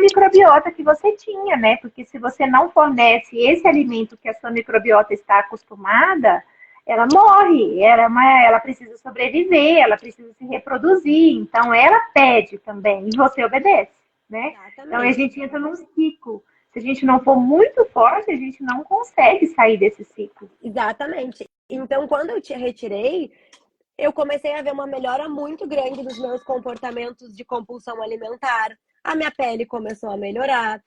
microbiota que você tinha, né? Porque se você não fornece esse alimento que a sua microbiota está acostumada, ela morre, ela precisa sobreviver, ela precisa se reproduzir. Então, ela pede também e você obedece, né? Exatamente. Então, a gente entra num ciclo. Se a gente não for muito forte, a gente não consegue sair desse ciclo. Exatamente. Então, quando eu te retirei, eu comecei a ver uma melhora muito grande dos meus comportamentos de compulsão alimentar. A minha pele começou a melhorar.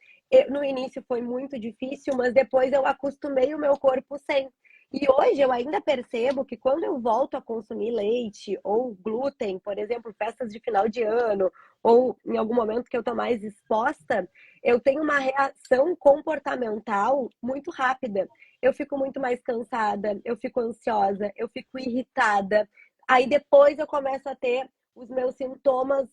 No início foi muito difícil, mas depois eu acostumei o meu corpo sem. E hoje eu ainda percebo que quando eu volto a consumir leite ou glúten, por exemplo, festas de final de ano, ou em algum momento que eu estou mais exposta, eu tenho uma reação comportamental muito rápida. Eu fico muito mais cansada, eu fico ansiosa, eu fico irritada. Aí depois eu começo a ter os meus sintomas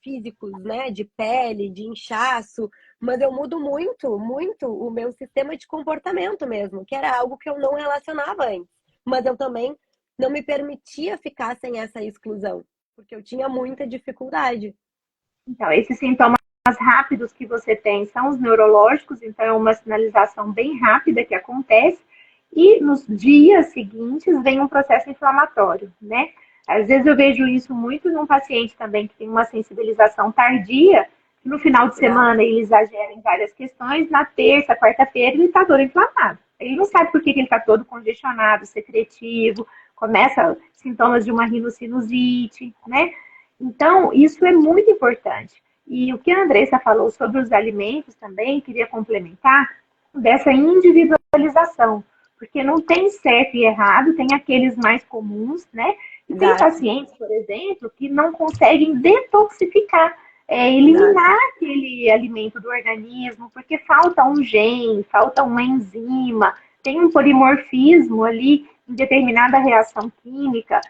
físicos, né? De pele, de inchaço. Mas eu mudo muito, muito o meu sistema de comportamento mesmo, que era algo que eu não relacionava antes. Mas eu também não me permitia ficar sem essa exclusão, porque eu tinha muita dificuldade. Então, esses sintomas rápidos que você tem são os neurológicos, então é uma sinalização bem rápida que acontece, e nos dias seguintes vem um processo inflamatório, né? Às vezes eu vejo isso muito num paciente também que tem uma sensibilização tardia, que no final de semana ele exagera em várias questões, na terça, quarta-feira ele está todo inflamado. Ele não sabe por que ele está todo congestionado, secretivo, começa sintomas de uma rinocinusite, né? Então, isso é muito importante. E o que a Andressa falou sobre os alimentos também, queria complementar, dessa individualização. Porque não tem certo e errado, tem aqueles mais comuns, né? E tem pacientes, por exemplo, que não conseguem detoxificar, eliminar aquele alimento do organismo, porque falta um gene, falta uma enzima, tem um polimorfismo ali em determinada reação química.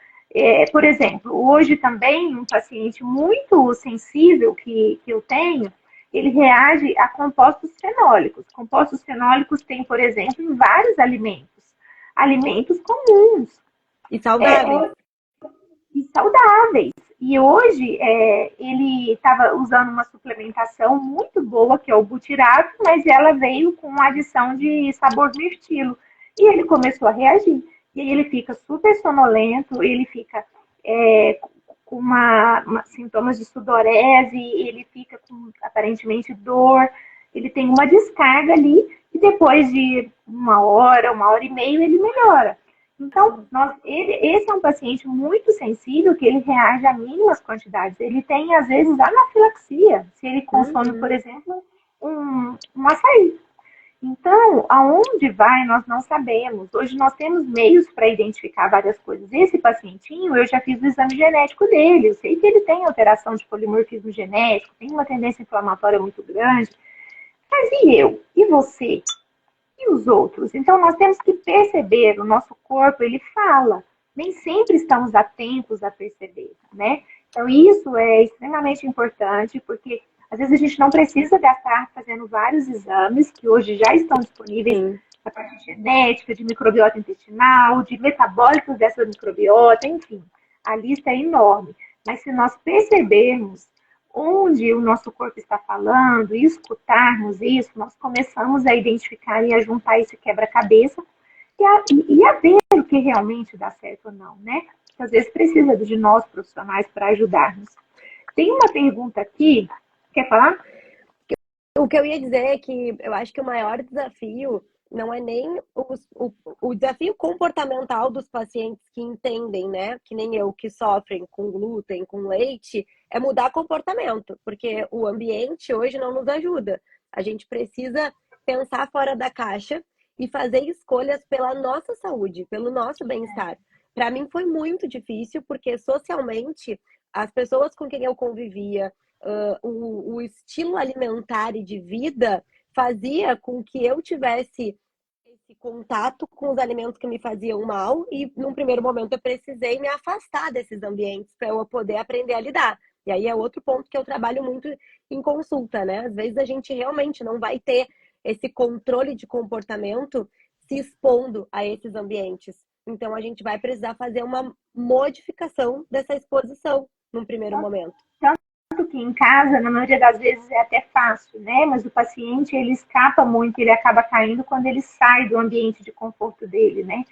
Por exemplo, hoje também um paciente muito sensível que eu tenho, ele reage a compostos fenólicos. Compostos fenólicos tem, por exemplo, em vários alimentos. Alimentos comuns. E saudáveis. E saudáveis. E hoje ele estava usando uma suplementação muito boa, que é o butirato, mas ela veio com adição de sabor mirtilo. E ele começou a reagir. E aí ele fica super sonolento, ele fica com sintomas de sudorese, ele fica com aparentemente dor, ele tem uma descarga ali, e depois de uma hora e meia, ele melhora. Então, esse é um paciente muito sensível, que ele reage a mínimas quantidades. Ele tem, às vezes, anafilaxia, se ele consome, por exemplo, um açaí. Então, aonde vai, nós não sabemos. Hoje nós temos meios para identificar várias coisas. Esse pacientinho, eu já fiz o exame genético dele. Eu sei que ele tem alteração de polimorfismo genético, tem uma tendência inflamatória muito grande. Mas e eu? E você? E os outros? Então, nós temos que perceber, o nosso corpo, ele fala. Nem sempre estamos atentos a perceber, né? Então, isso é extremamente importante, porque às vezes a gente não precisa gastar fazendo vários exames, que hoje já estão disponíveis, da parte de genética, de microbiota intestinal, de metabólitos dessa microbiota, enfim, a lista é enorme. Mas se nós percebermos onde o nosso corpo está falando e escutarmos isso, nós começamos a identificar e a juntar esse quebra-cabeça e a ver o que realmente dá certo ou não, né? Porque às vezes precisa de nós profissionais para ajudarmos. Tem uma pergunta aqui, quer falar? O que eu ia dizer é que eu acho que o maior desafio não é nem o desafio comportamental dos pacientes que entendem, né? Que nem eu, que sofrem com glúten, com leite, é mudar comportamento, porque o ambiente hoje não nos ajuda. A gente precisa pensar fora da caixa e fazer escolhas pela nossa saúde, pelo nosso bem-estar. Para mim foi muito difícil, porque socialmente, as pessoas com quem eu convivia, o estilo alimentar e de vida fazia com que eu tivesse esse contato com os alimentos que me faziam mal e, num primeiro momento, eu precisei me afastar desses ambientes para eu poder aprender a lidar. E aí é outro ponto que eu trabalho muito em consulta, né? Às vezes a gente realmente não vai ter esse controle de comportamento se expondo a esses ambientes. Então, a gente vai precisar fazer uma modificação dessa exposição num primeiro momento. Que em casa, na maioria das vezes, é até fácil, né? Mas o paciente, ele escapa muito, ele acaba caindo quando ele sai do ambiente de conforto dele, né?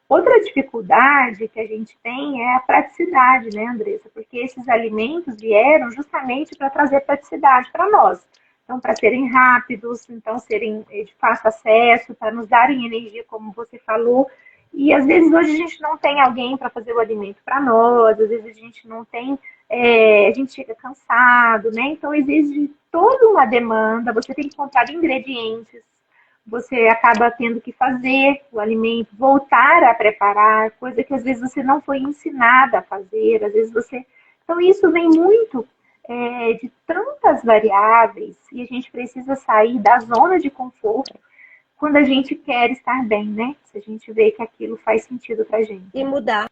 Outra dificuldade que a gente tem é a praticidade, né, Andressa? Porque esses alimentos vieram justamente para trazer praticidade para nós. Então, para serem rápidos, então serem de fácil acesso, para nos darem energia, como você falou. E às vezes hoje a gente não tem alguém para fazer o alimento para nós, às vezes a gente não tem, a gente chega cansado, né? Então exige toda uma demanda, você tem que comprar ingredientes, você acaba tendo que fazer o alimento, voltar a preparar, coisa que às vezes você não foi ensinada a fazer, às vezes você. Então isso vem muito de tantas variáveis e a gente precisa sair da zona de conforto quando a gente quer estar bem, né? Se a gente vê que aquilo faz sentido pra gente. E mudar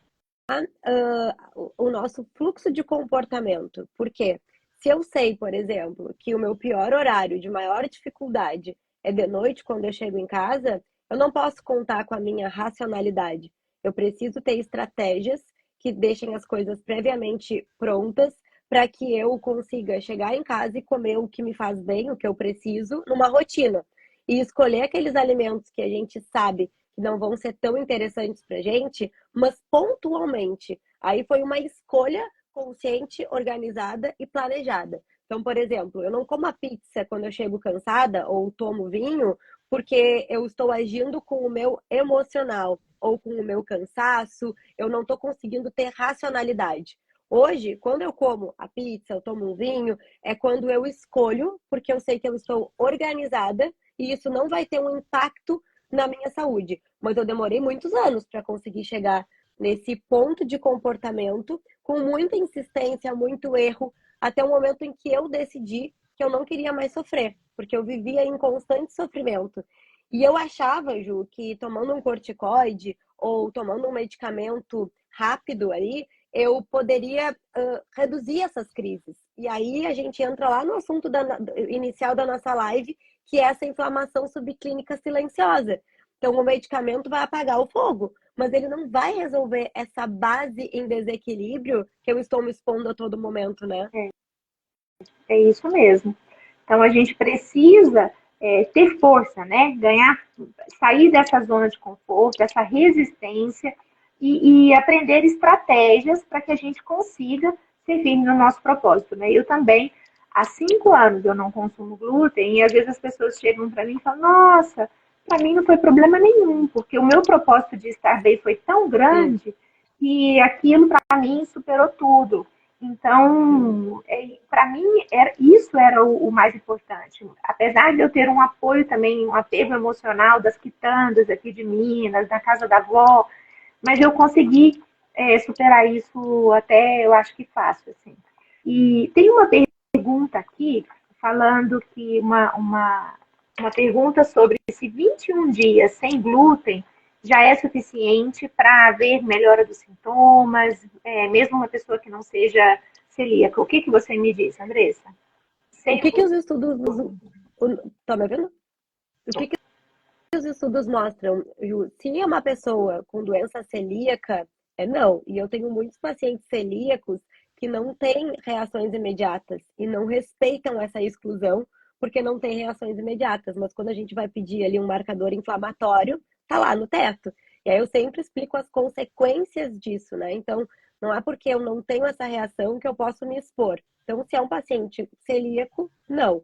o nosso fluxo de comportamento. Por quê? Se eu sei, por exemplo, que o meu pior horário de maior dificuldade é de noite, quando eu chego em casa, eu não posso contar com a minha racionalidade. Eu preciso ter estratégias que deixem as coisas previamente prontas para que eu consiga chegar em casa e comer o que me faz bem, o que eu preciso, numa rotina. E escolher aqueles alimentos que a gente sabe que não vão ser tão interessantes para a gente, mas pontualmente. Aí foi uma escolha consciente, organizada e planejada. Então, por exemplo, eu não como a pizza quando eu chego cansada ou tomo vinho porque eu estou agindo com o meu emocional ou com o meu cansaço, eu não estou conseguindo ter racionalidade. Hoje, quando eu como a pizza, eu tomo um vinho, é quando eu escolho, porque eu sei que eu estou organizada e isso não vai ter um impacto na minha saúde. Mas eu demorei muitos anos para conseguir chegar nesse ponto de comportamento, com muita insistência, muito erro, até o momento em que eu decidi que eu não queria mais sofrer, porque eu vivia em constante sofrimento. E eu achava, Ju, que tomando um corticoide ou tomando um medicamento rápido aí, eu poderia reduzir essas crises. E aí a gente entra lá no assunto inicial da nossa live, que é essa inflamação subclínica silenciosa. Então, o medicamento vai apagar o fogo, mas ele não vai resolver essa base em desequilíbrio que eu estou me expondo a todo momento, né? É isso mesmo. Então, a gente precisa ter força, né? Sair dessa zona de conforto, dessa resistência e aprender estratégias para que a gente consiga servir no nosso propósito, né? Eu também, há 5 anos eu não consumo glúten e às vezes as pessoas chegam para mim e falam, nossa, para mim não foi problema nenhum, porque o meu propósito de estar bem foi tão grande que aquilo para mim superou tudo. Então, para mim, isso era o mais importante. Apesar de eu ter um apoio também, um apego emocional das quitandas aqui de Minas, da casa da avó, mas eu consegui superar isso até, eu acho que fácil, assim. E tem uma pergunta aqui, falando que uma pergunta sobre se 21 dias sem glúten já é suficiente para haver melhora dos sintomas, mesmo uma pessoa que não seja celíaca. O que você me diz, Andressa? O que os estudos... Tá me ouvindo? O que os estudos mostram, Ju? Se é uma pessoa com doença celíaca, não. E eu tenho muitos pacientes celíacos que não têm reações imediatas e não respeitam essa exclusão porque não tem reações imediatas. Mas quando a gente vai pedir ali um marcador inflamatório, tá lá no teto. E aí eu sempre explico as consequências disso, né? Então, não é porque eu não tenho essa reação que eu posso me expor. Então, se é um paciente celíaco, não.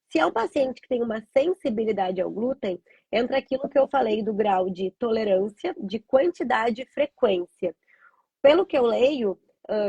Se é um paciente que tem uma sensibilidade ao glúten, entra aquilo que eu falei do grau de tolerância, de quantidade e frequência. Pelo que eu leio,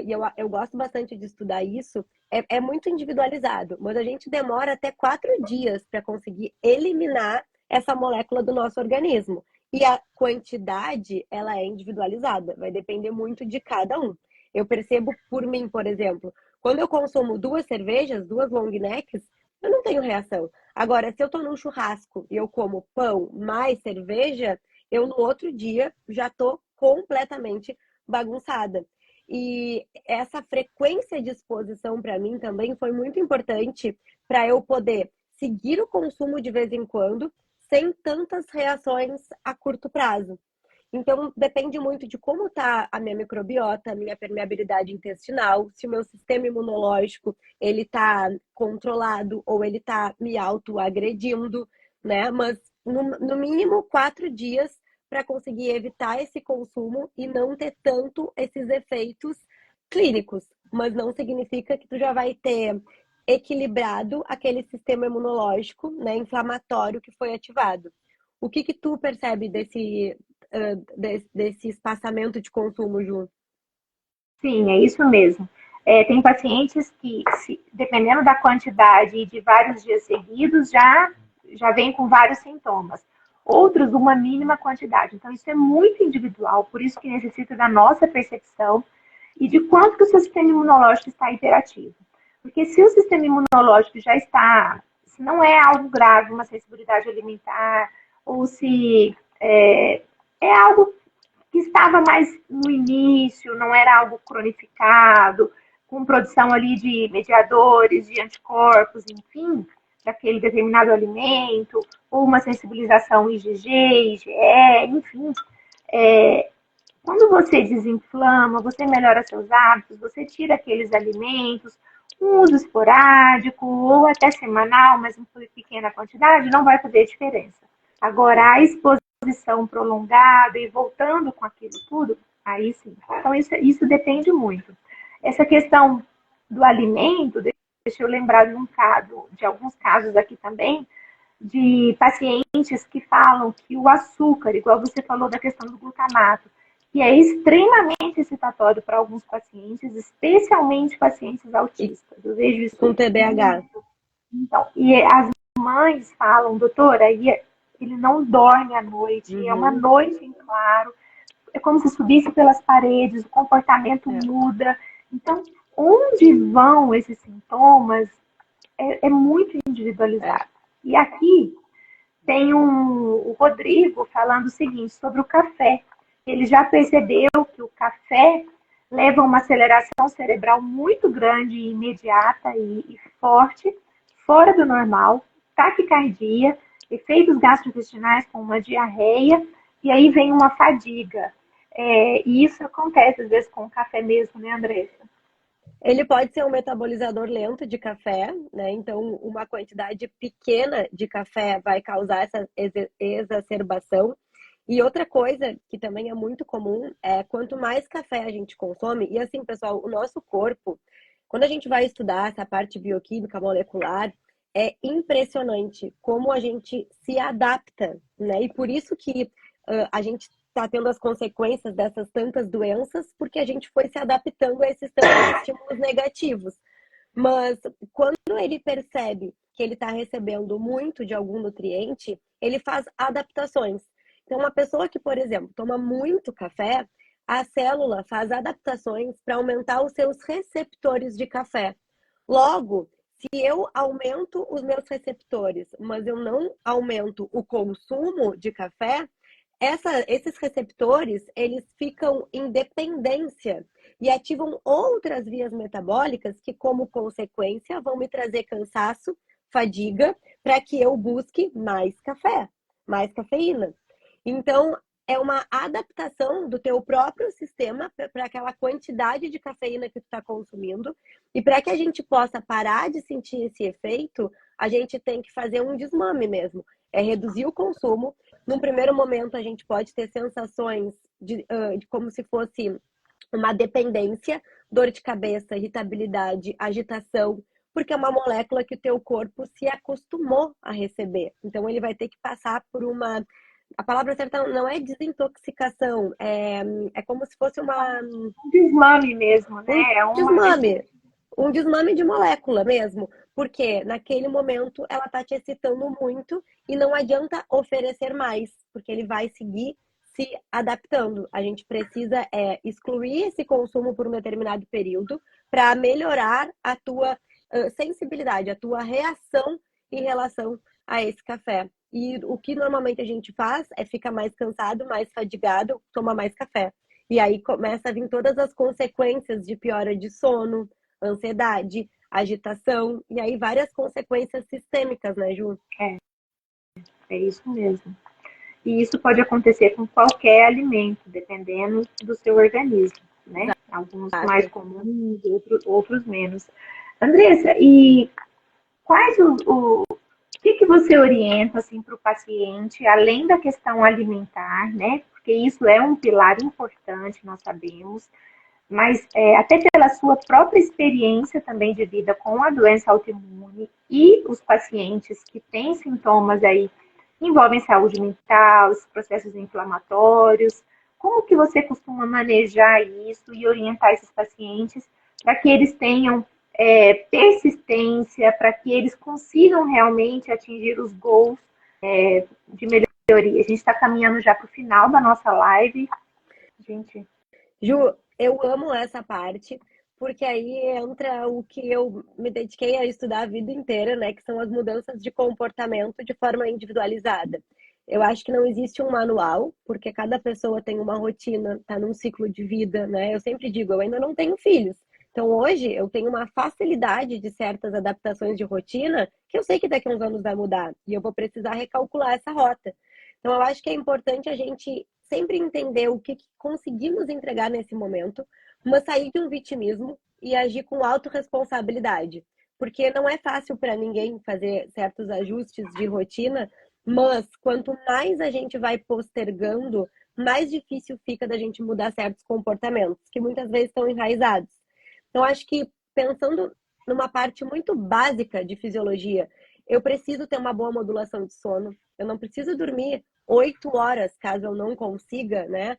e eu gosto bastante de estudar isso, é muito individualizado, mas a gente demora até 4 dias para conseguir eliminar essa molécula do nosso organismo. E a quantidade, ela é individualizada, vai depender muito de cada um. Eu percebo por mim, por exemplo, quando eu consumo 2 cervejas, 2 long necks, eu não tenho reação. Agora, se eu tô num churrasco e eu como pão mais cerveja, eu no outro dia já tô completamente bagunçada. E essa frequência de exposição para mim também foi muito importante para eu poder seguir o consumo de vez em quando, sem tantas reações a curto prazo. Então, depende muito de como está a minha microbiota, a minha permeabilidade intestinal, se o meu sistema imunológico ele está controlado ou ele está me autoagredindo, né? Mas, no mínimo, 4 dias para conseguir evitar esse consumo e não ter tanto esses efeitos clínicos. Mas não significa que tu já vai ter equilibrado aquele sistema imunológico, né, inflamatório que foi ativado. O que tu percebe desse espaçamento de consumo, Ju? Sim, é isso mesmo. Tem pacientes que, dependendo da quantidade e de vários dias seguidos, já vem com vários sintomas. Outros, uma mínima quantidade. Então, isso é muito individual, por isso que necessita da nossa percepção e de quanto que o seu sistema imunológico está hiperativo. Porque se o sistema imunológico já está, se não é algo grave, uma sensibilidade alimentar, ou se é algo que estava mais no início, não era algo cronificado, com produção ali de mediadores, de anticorpos, enfim, daquele determinado alimento, ou uma sensibilização IgG, IgE, enfim. Quando você desinflama, você melhora seus hábitos, você tira aqueles alimentos, um uso esporádico ou até semanal, mas em pequena quantidade, não vai fazer diferença. Agora, a exposição prolongada e voltando com aquilo tudo, aí sim. Então, isso depende muito. Essa questão do alimento, deixa eu lembrar de alguns casos aqui também, de pacientes que falam que o açúcar, igual você falou da questão do glutamato, que é extremamente excitatório para alguns pacientes, especialmente pacientes autistas. Eu vejo isso com TDAH. Então, e as mães falam, doutora, ele não dorme à noite, é uma noite em claro, é como se subisse pelas paredes, o comportamento muda. Então, onde vão esses sintomas é muito individualizado. E aqui tem o Rodrigo falando o seguinte sobre o café. Ele já percebeu que o café leva a uma aceleração cerebral muito grande, imediata e forte, fora do normal, taquicardia, efeitos gastrointestinais com uma diarreia, e aí vem uma fadiga. E isso acontece às vezes com o café mesmo, né, Andressa? Ele pode ser um metabolizador lento de café, né? Então, uma quantidade pequena de café vai causar essa exacerbação. E outra coisa que também é muito comum é quanto mais café a gente consome, e assim, pessoal, o nosso corpo, quando a gente vai estudar essa parte bioquímica molecular, é impressionante como a gente se adapta, né? E por isso que a gente está tendo as consequências dessas tantas doenças, porque a gente foi se adaptando a esses tantos estímulos negativos. Mas quando ele percebe que ele está recebendo muito de algum nutriente, ele faz adaptações. Então, uma pessoa que, por exemplo, toma muito café, a célula faz adaptações para aumentar os seus receptores de café. Logo, se eu aumento os meus receptores, mas eu não aumento o consumo de café, esses receptores, eles ficam em dependência e ativam outras vias metabólicas que, como consequência, vão me trazer cansaço, fadiga, para que eu busque mais café, mais cafeína. Então, é uma adaptação do teu próprio sistema para aquela quantidade de cafeína que tu está consumindo. E para que a gente possa parar de sentir esse efeito, a gente tem que fazer um desmame mesmo. É reduzir o consumo. Num primeiro momento, a gente pode ter sensações de como se fosse uma dependência, dor de cabeça, irritabilidade, agitação, porque é uma molécula que o teu corpo se acostumou a receber. Então, ele vai ter que passar por uma... A palavra certa não é desintoxicação, é como se fosse um desmame mesmo, né? Um desmame de molécula mesmo, porque naquele momento ela está te excitando muito e não adianta oferecer mais, porque ele vai seguir se adaptando. A gente precisa excluir esse consumo por um determinado período para melhorar a tua sensibilidade, a tua reação em relação a esse café. E o que normalmente a gente faz é ficar mais cansado, mais fadigado, tomar mais café. E aí começa a vir todas as consequências de piora de sono, ansiedade, agitação, e aí várias consequências sistêmicas, né, Ju? É isso mesmo. E isso pode acontecer com qualquer alimento, dependendo do seu organismo, né? Alguns mais comuns, outros menos. Andressa, e quais o que você orienta assim, para o paciente, além da questão alimentar, né? Porque isso é um pilar importante, nós sabemos, mas até pela sua própria experiência também de vida com a doença autoimune e os pacientes que têm sintomas aí que envolvem saúde mental, os processos inflamatórios, como que você costuma manejar isso e orientar esses pacientes para que eles tenham persistência, para que eles consigam realmente atingir os goals de melhoria? A gente está caminhando já para o final da nossa live. Gente. Ju, eu amo essa parte, porque aí entra o que eu me dediquei a estudar a vida inteira, né? Que são as mudanças de comportamento de forma individualizada. Eu acho que não existe um manual, porque cada pessoa tem uma rotina, tá num ciclo de vida, né? Eu sempre digo, eu ainda não tenho filhos. Então, hoje, eu tenho uma facilidade de certas adaptações de rotina que eu sei que daqui a uns anos vai mudar e eu vou precisar recalcular essa rota. Então, eu acho que é importante a gente sempre entender o que conseguimos entregar nesse momento, mas sair de um vitimismo e agir com autorresponsabilidade. Porque não é fácil para ninguém fazer certos ajustes de rotina, mas quanto mais a gente vai postergando, mais difícil fica da gente mudar certos comportamentos, que muitas vezes estão enraizados. Então, acho que pensando numa parte muito básica de fisiologia, eu preciso ter uma boa modulação de sono. Eu não preciso dormir 8 horas, caso eu não consiga, né?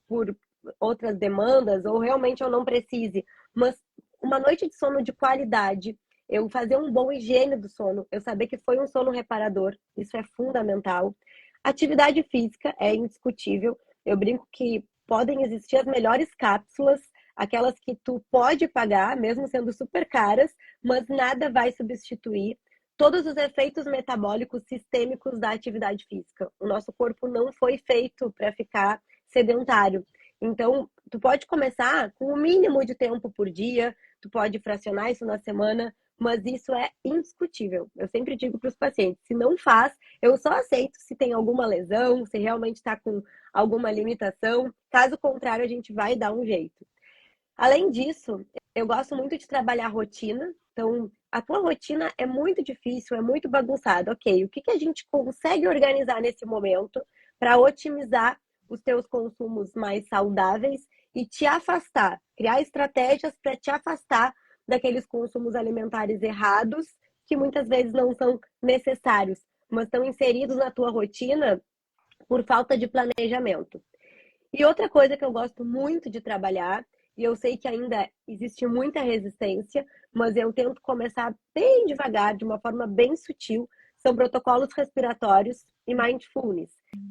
Por outras demandas, ou realmente eu não precise. Mas uma noite de sono de qualidade, eu fazer um bom higiene do sono, eu saber que foi um sono reparador, isso é fundamental. Atividade física é indiscutível. Eu brinco que podem existir as melhores cápsulas, aquelas que tu pode pagar, mesmo sendo super caras, mas nada vai substituir todos os efeitos metabólicos sistêmicos da atividade física. O nosso corpo não foi feito para ficar sedentário. Então, tu pode começar com o mínimo de tempo por dia, tu pode fracionar isso na semana, mas isso é indiscutível. Eu sempre digo para os pacientes, se não faz, eu só aceito se tem alguma lesão, se realmente está com alguma limitação. Caso contrário, a gente vai dar um jeito. Além disso, eu gosto muito de trabalhar rotina. Então, a tua rotina é muito difícil, é muito bagunçada. Ok, o que a gente consegue organizar nesse momento para otimizar os teus consumos mais saudáveis e te afastar, criar estratégias para te afastar daqueles consumos alimentares errados que muitas vezes não são necessários, mas estão inseridos na tua rotina por falta de planejamento. E outra coisa que eu gosto muito de trabalhar, e eu sei que ainda existe muita resistência, mas eu tento começar bem devagar, de uma forma bem sutil, são protocolos respiratórios e mindfulness,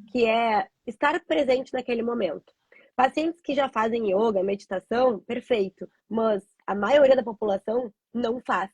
que é estar presente naquele momento. Pacientes que já fazem yoga, meditação, perfeito, mas a maioria da população não faz.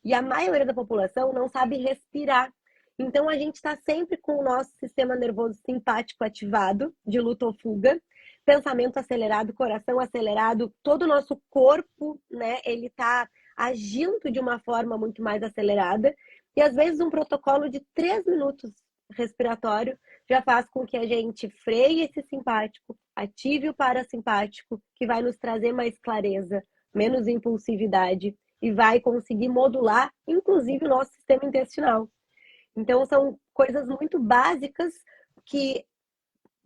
E a maioria da população não sabe respirar. Então, a gente está sempre com o nosso sistema nervoso simpático ativado, de luta ou fuga, pensamento acelerado, coração acelerado, todo o nosso corpo, né, ele está agindo de uma forma muito mais acelerada. E, às vezes, um protocolo de 3 minutos respiratório já faz com que a gente freie esse simpático, ative o parasimpático, que vai nos trazer mais clareza, menos impulsividade e vai conseguir modular, inclusive, o nosso sistema intestinal. Então, são coisas muito básicas que,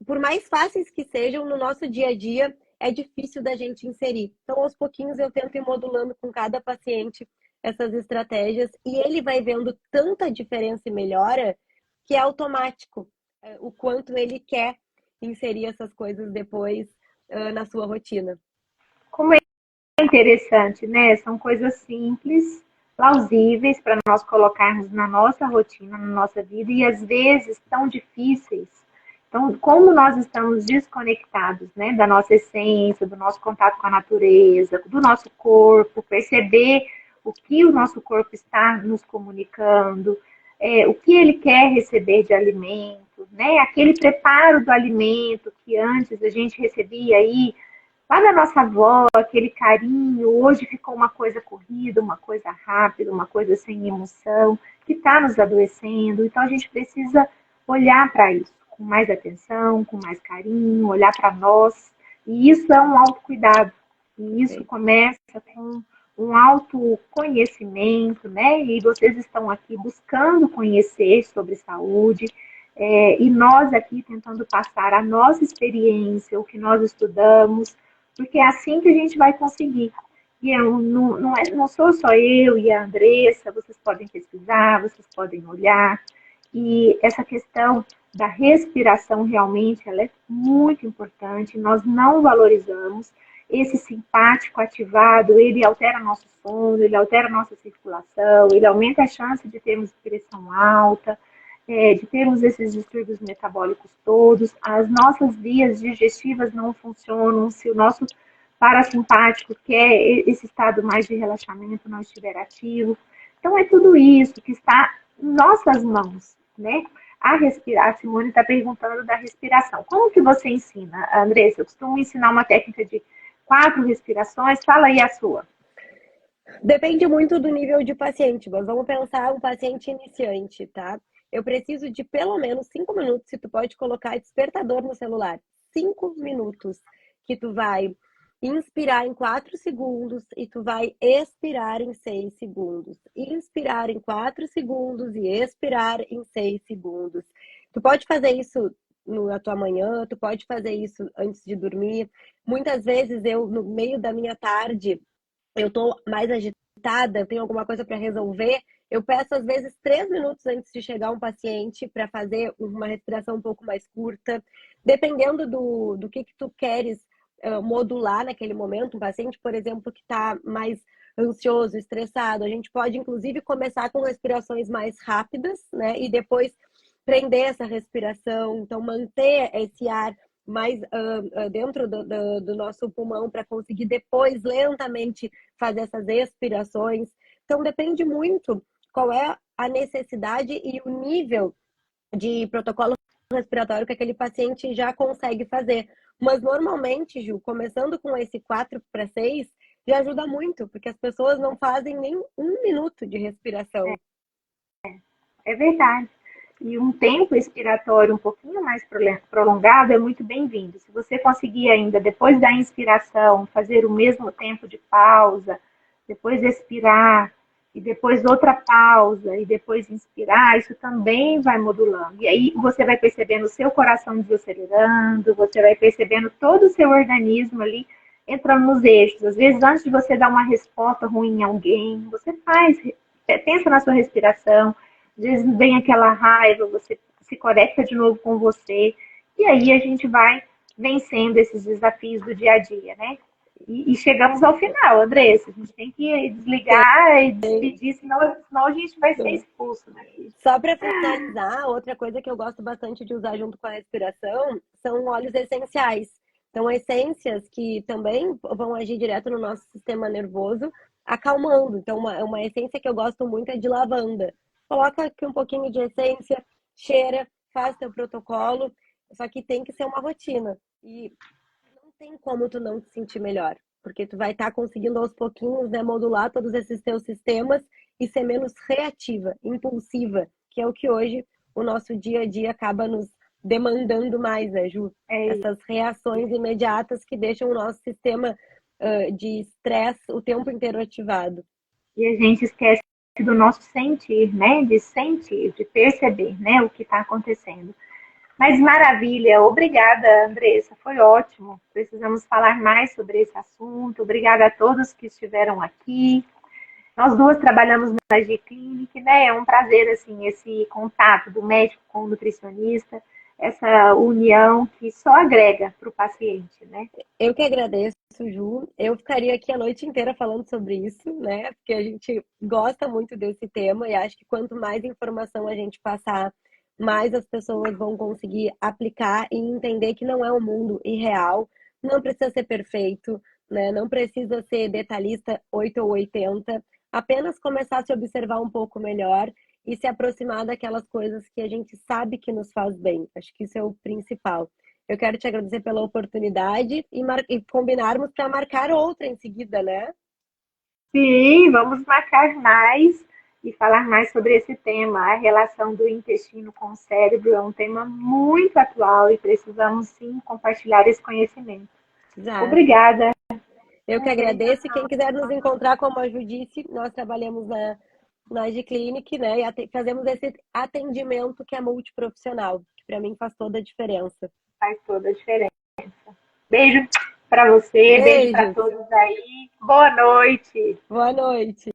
por mais fáceis que sejam, no nosso dia a dia, é difícil da gente inserir. Então, aos pouquinhos, eu tento ir modulando com cada paciente essas estratégias e ele vai vendo tanta diferença e melhora que é automático o quanto ele quer inserir essas coisas depois na sua rotina. Como é interessante, né? São coisas simples, plausíveis para nós colocarmos na nossa rotina, na nossa vida, e às vezes tão difíceis. Então, como nós estamos desconectados, né, da nossa essência, do nosso contato com a natureza, do nosso corpo, perceber o que o nosso corpo está nos comunicando, o que ele quer receber de alimento, né? Aquele preparo do alimento que antes a gente recebia aí lá da nossa avó, aquele carinho, hoje ficou uma coisa corrida, uma coisa rápida, uma coisa sem emoção, que está nos adoecendo. Então a gente precisa olhar para isso com mais atenção, com mais carinho, olhar para nós. E isso é um autocuidado. E isso começa com um autoconhecimento, né? E vocês estão aqui buscando conhecer sobre saúde, e nós aqui tentando passar a nossa experiência, o que nós estudamos, porque é assim que a gente vai conseguir. E não sou só eu e a Andressa, vocês podem pesquisar, vocês podem olhar. E essa questão da respiração realmente ela é muito importante, nós não valorizamos. Esse simpático ativado, ele altera nosso sono, ele altera nossa circulação, ele aumenta a chance de termos pressão alta, de termos esses distúrbios metabólicos todos. As nossas vias digestivas não funcionam se o nosso parasimpático, que é esse estado mais de relaxamento, não estiver ativo. Então, é tudo isso que está em nossas mãos, né? A respirar, a Simone está perguntando da respiração. Como que você ensina, Andressa? Eu costumo ensinar uma técnica de 4 respirações. Fala aí a sua. Depende muito do nível de paciente, mas vamos pensar um paciente iniciante, tá? Eu preciso de pelo menos 5 minutos, se tu pode colocar despertador no celular. 5 minutos que tu vai inspirar em 4 segundos e tu vai expirar em 6 segundos. Inspirar em 4 segundos e expirar em 6 segundos. Tu pode fazer isso na tua manhã, tu pode fazer isso antes de dormir. Muitas vezes eu, no meio da minha tarde, eu tô mais agitada, eu tenho alguma coisa para resolver, eu peço às vezes 3 minutos antes de chegar um paciente para fazer uma respiração um pouco mais curta, dependendo do que tu queres modular naquele momento. Um paciente, por exemplo, que está mais ansioso, estressado, a gente pode inclusive começar com respirações mais rápidas, né? E depois prender essa respiração, então manter esse ar mais dentro do nosso pulmão para conseguir depois lentamente fazer essas expirações. Então depende muito qual é a necessidade e o nível de protocolo respiratório que aquele paciente já consegue fazer. Mas normalmente, Ju, começando com esse 4 para 6, já ajuda muito, porque as pessoas não fazem nem 1 minuto de respiração. É verdade. E um tempo expiratório um pouquinho mais prolongado é muito bem-vindo. Se você conseguir ainda, depois da inspiração, fazer o mesmo tempo de pausa, depois expirar, e depois outra pausa, e depois inspirar, isso também vai modulando. E aí você vai percebendo o seu coração desacelerando, você vai percebendo todo o seu organismo ali entrando nos eixos. Às vezes, antes de você dar uma resposta ruim em alguém, você pensa na sua respiração. Às vezes vem aquela raiva, você se conecta de novo com você. E aí a gente vai vencendo esses desafios do dia a dia, né? E chegamos ao final, Andressa. A gente tem que desligar e despedir, senão a gente vai ser expulso daqui. Só para finalizar, outra coisa que eu gosto bastante de usar junto com a respiração são óleos essenciais. Então, essências que também vão agir direto no nosso sistema nervoso, acalmando. Então, uma essência que eu gosto muito é de lavanda. Coloca aqui um pouquinho de essência, cheira, faz teu protocolo, só que tem que ser uma rotina. E não tem como tu não te sentir melhor, porque tu vai estar conseguindo aos pouquinhos, né, modular todos esses teus sistemas e ser menos reativa, impulsiva, que é o que hoje o nosso dia a dia acaba nos demandando mais, né, Ju? Essas reações imediatas que deixam o nosso sistema de estresse o tempo inteiro ativado. E a gente esquece do nosso sentir, né? De sentir, de perceber, né? O que está acontecendo. Mas maravilha, obrigada, Andressa, foi ótimo. Precisamos falar mais sobre esse assunto. Obrigada a todos que estiveram aqui. Nós duas trabalhamos na G-Clinic, né? É um prazer, assim, esse contato do médico com o nutricionista, essa união que só agrega para o paciente, né? Eu que agradeço, Ju. Eu ficaria aqui a noite inteira falando sobre isso, né? Porque a gente gosta muito desse tema e acho que quanto mais informação a gente passar, mais as pessoas vão conseguir aplicar e entender que não é um mundo irreal, não precisa ser perfeito, né? Não precisa ser detalhista 8 ou 80, apenas começar a se observar um pouco melhor e se aproximar daquelas coisas que a gente sabe que nos faz bem. Acho que isso é o principal. Eu quero te agradecer pela oportunidade e combinarmos para marcar outra em seguida, né? Sim, vamos marcar mais e falar mais sobre esse tema. A relação do intestino com o cérebro é um tema muito atual e precisamos sim compartilhar esse conhecimento. Exato. Obrigada. Eu que agradeço. E quem quiser nos encontrar, como a Ju disse, nós trabalhamos na G-Clinic, né? E fazemos esse atendimento que é multiprofissional, que para mim faz toda a diferença. Faz toda a diferença. Beijo para você, beijo para todos aí. Boa noite. Boa noite.